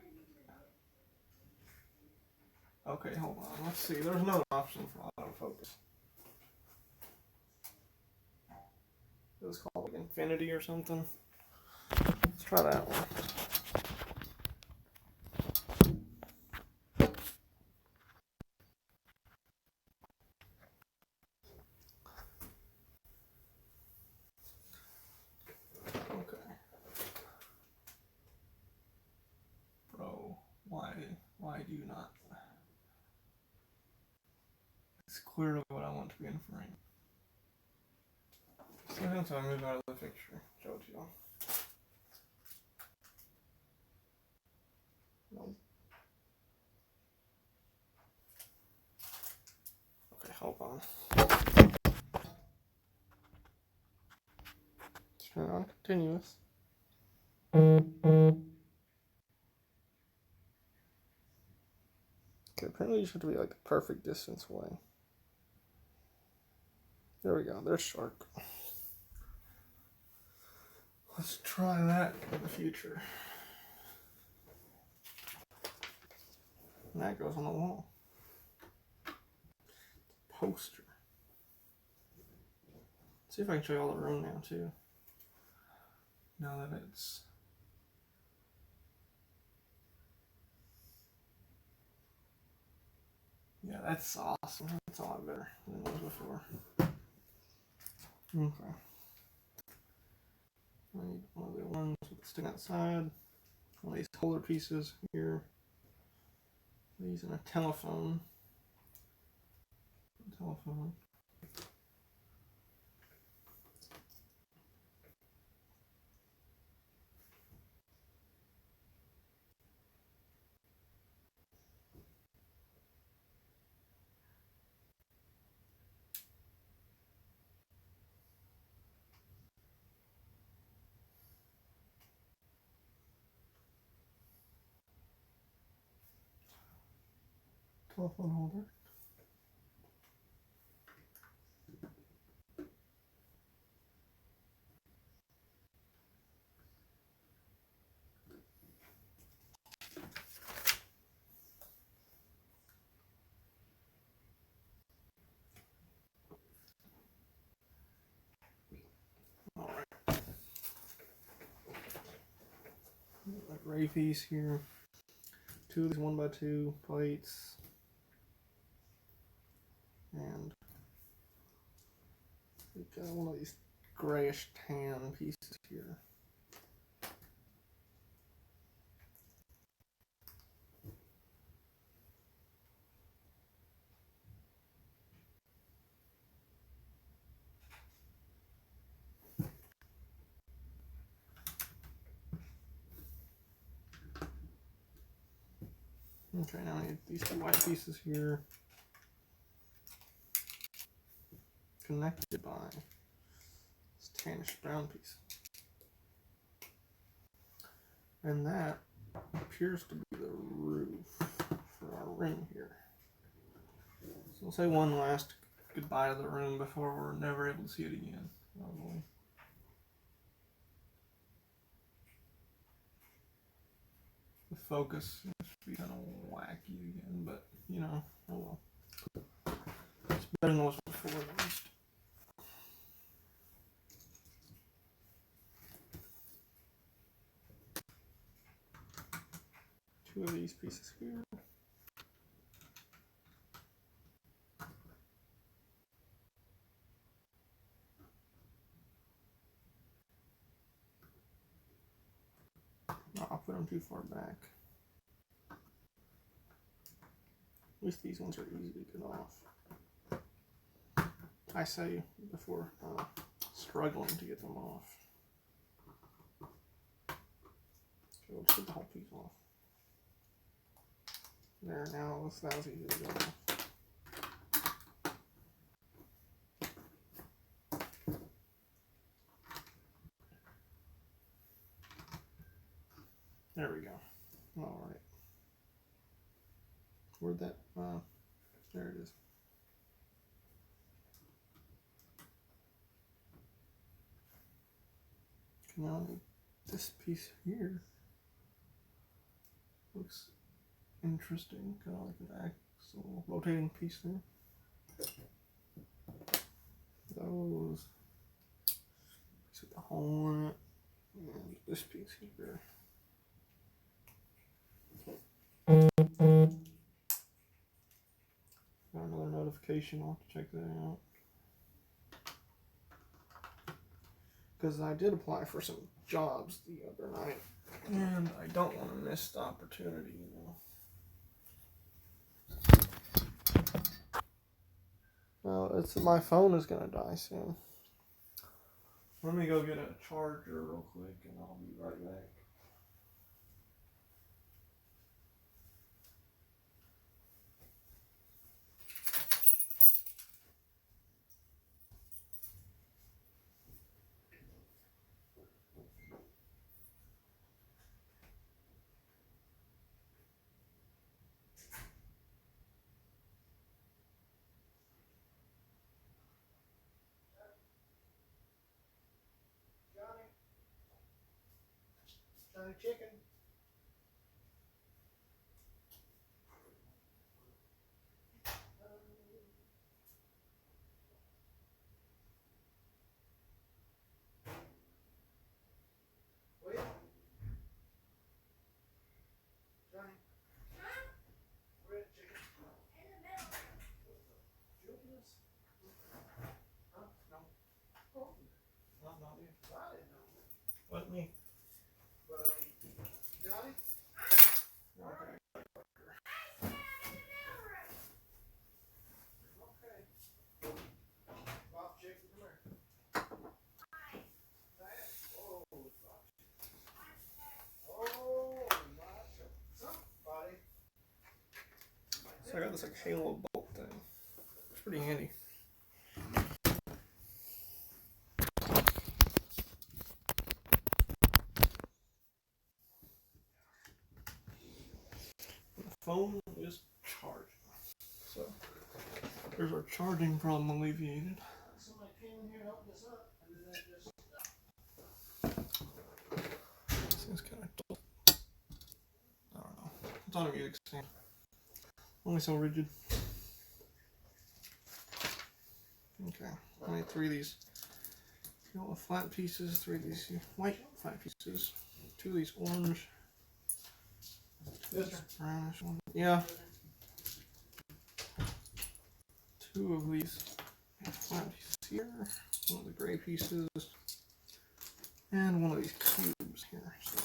Okay, hold on. Let's see. There's another option for autofocus. It was called like Infinity or something. Let's try that one. Okay. Bro, why do you not? It's clearly what I want to be in frame. Sometimes I move out of the picture. Show it to y'all. Nope. Okay, hold on. Turn on continuous. Okay, apparently you just have to be like the perfect distance away. There we go, there's shark. Let's try that in the future. And that goes on the wall. Poster. Let's see if I can show you all the room now too. Now that it's yeah, that's awesome. That's a lot better than it was before. Okay. I need one of the ones with the stick outside. One of these holder pieces here. These and a telephone. Telephone. Telephone holder. ray piece here. 2 of these 1x2 plates. And we've got one of these grayish tan pieces here. Okay, now I need these 2 white pieces here, connected by this tannish brown piece. And that appears to be the roof for our ring here. So we'll say one last goodbye to the room before we're never able to see it again, probably. The focus seems to be kind of wacky again, but you know, oh well. It's better than it was before at least. Two of these pieces here. I'll put them too far back. At least these ones are easy to get off. I say before struggling to get them off. Okay, we'll just get the whole piece off. There, now that was easy to get off. There we go. All right. Where'd that? There it is. Now this piece here looks interesting. Kind of like an axle rotating piece there. Those. Piece with the hole in it, and this piece here. Got another notification. I'll have to check that out. Because I did apply for some jobs the other night, and I don't want to miss the opportunity, you know. Well, it's my phone is gonna die soon. Let me go get a charger real quick, and I'll be right back. Johnny Chicken. Will you? Johnny. Where's the chicken? In the middle. Julius? Huh? No. Oh. Not you. I didn't know. What, me? But Johnny? Okay. Okay. Bob Chicken, come here. Oh, somebody. So I got this like halo bolt thing. It's pretty handy. The phone is charged. So there's our charging problem alleviated. Somebody came in here and helped us up, and then that just. This thing's kind of dull. I don't know. It's on a music stand. Only so rigid. Okay, I need 3 of these yellow flat pieces, 3 of these white flat pieces, 2 of these orange Yes, sir. Brownish one. Yeah. 2 of these flat pieces here. One of the gray pieces. And one of these cubes here. So.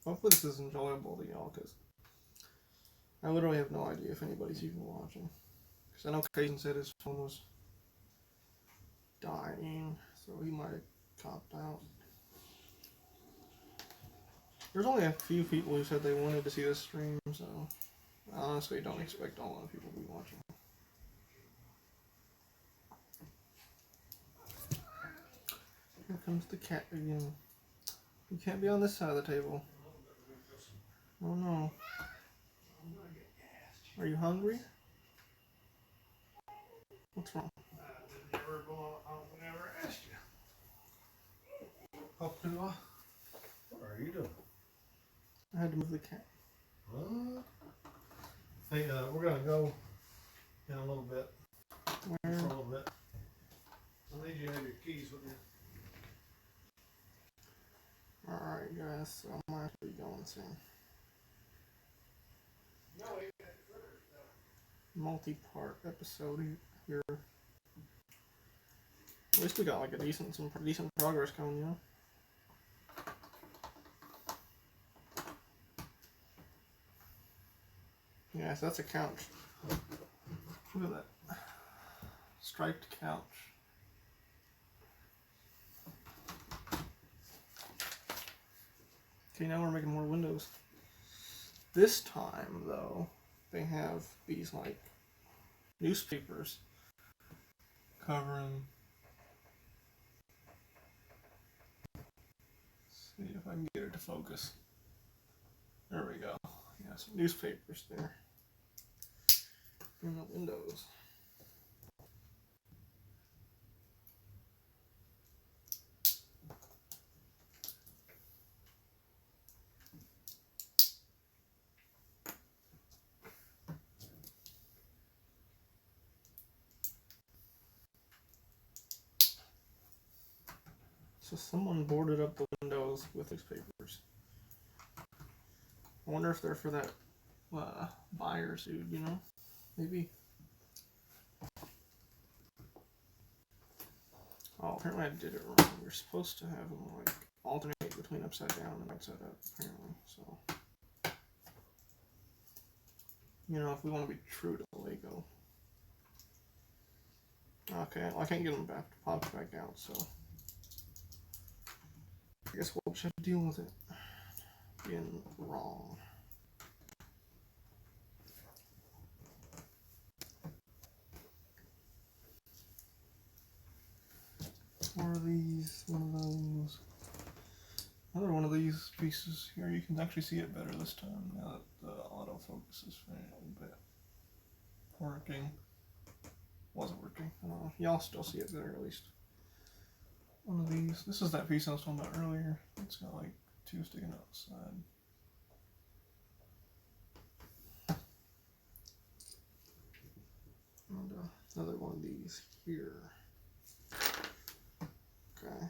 Hopefully this is enjoyable to y'all, because I literally have no idea if anybody's even watching. Because I know Kaden said his phone was dying, so he might have copped out. There's only a few people who said they wanted to see this stream, so I honestly don't expect a lot of people to be watching. Here comes the cat again. You can't be on this side of the table. Oh no. Are you hungry? What's wrong? I never asked you. What are you doing? I had to move the cat. What? Hey, we're gonna go in a little bit. Where? For a little bit. I need you to have your keys with you. Alright guys, so I might have to be going soon. Multi-part episode here. At least we got like some decent progress coming, you know? Yeah, so that's a couch. Look at that. Striped couch. Okay, now we're making more windows. This time, though, they have these, like, newspapers covering... Let's see if I can get it to focus. There we go. Yeah, some newspapers there. In the windows. So someone boarded up the windows with newspapers. I wonder if they're for that buyer's dude, you know? Maybe. Oh, apparently I did it wrong. You're supposed to have them, like, alternate between upside down and upside up, apparently, so. You know, if we want to be true to the Lego. Okay, well, I can't get them back to pop back out, so. I guess we'll just have to deal with it being wrong. One of these, one of those. Another one of these pieces here. You can actually see it better this time now that the autofocus is a little bit working. Wasn't working. I don't know. Y'all still see it better at least. One of these. This is that piece I was talking about earlier. It's got like 2 sticking outside. And another one of these here. Okay.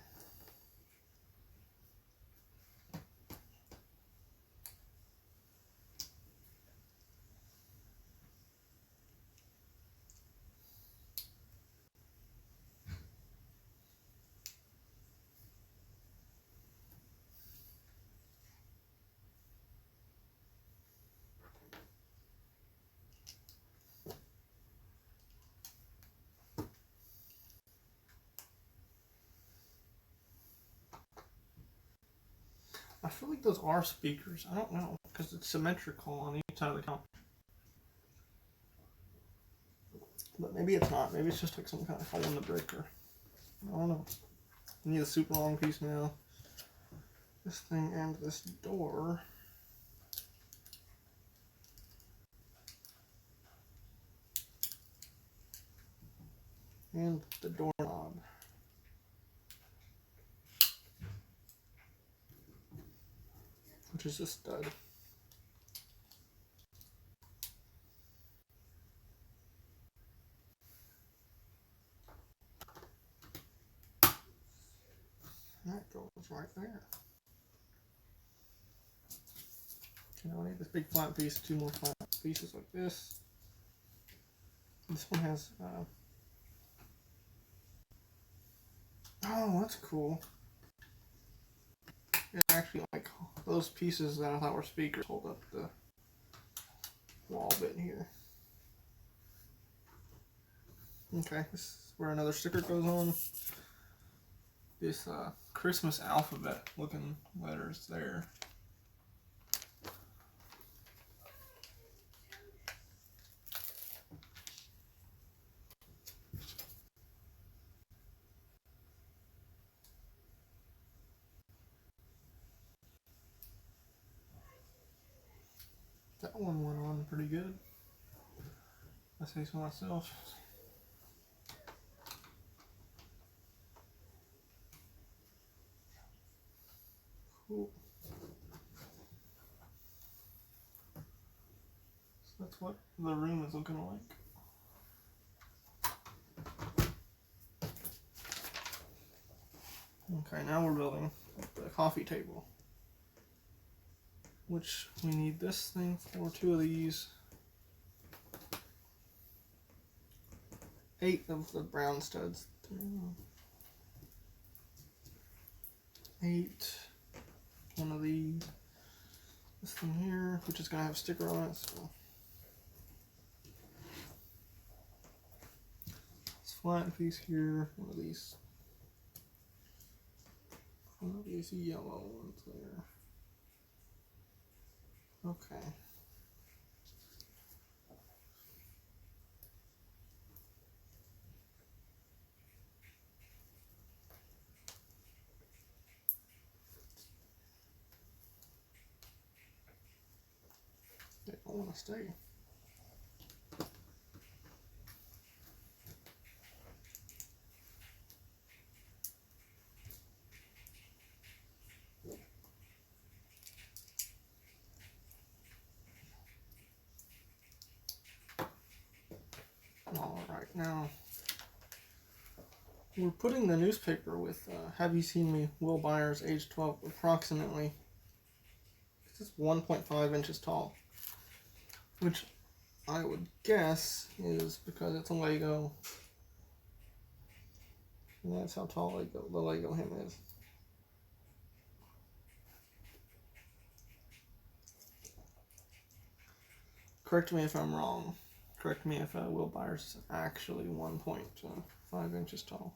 I feel like those are speakers. I don't know, because it's symmetrical on each side of the couch. But maybe it's not. Maybe it's just like some kind of hole in the breaker. I don't know. I need a super long piece now. This thing and this door. And the doorknob. which is a stud. That goes right there. You know, I need this big flat piece, 2 more flat pieces like this. This one has, oh, that's cool. It actually, like, those pieces that I thought were speakers hold up the wall bit here. Okay, this is where another sticker goes on. This Christmas alphabet looking letters there. That one went on pretty good. I say so myself. Cool. So that's what the room is looking like. Okay, now we're building the coffee table, which we need this thing for 2 of these. 8 of the brown studs. 8. 1 of these. This thing here, which is gonna have a sticker on it. So this flat piece here. 1 of these. 1 of these yellow ones there. Okay. They don't want to stay. All right, now we're putting the newspaper with Have You Seen Me, Will Byers, age 12, approximately. This is 1.5 inches tall, which I would guess is because it's a Lego. And that's how tall the Lego him is. Correct me if I'm wrong. Correct me if Will Byers is actually 1.5 inches tall.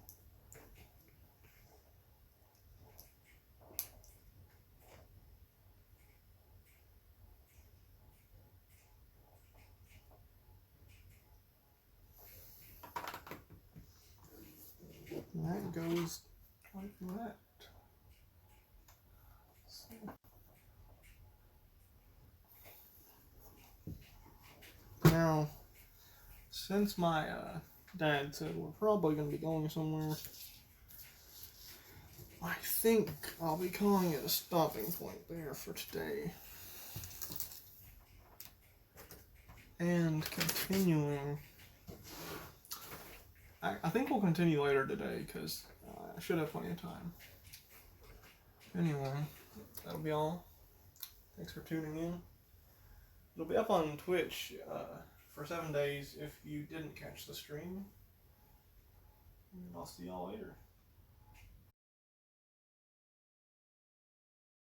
And that goes like that. Now, since my dad said we're probably going to be going somewhere, I think I'll be calling it a stopping point there for today. And continuing, I think we'll continue later today because I should have plenty of time. Anyway, that'll be all. Thanks for tuning in. It'll be up on Twitch for 7 days if you didn't catch the stream. And I'll see y'all later.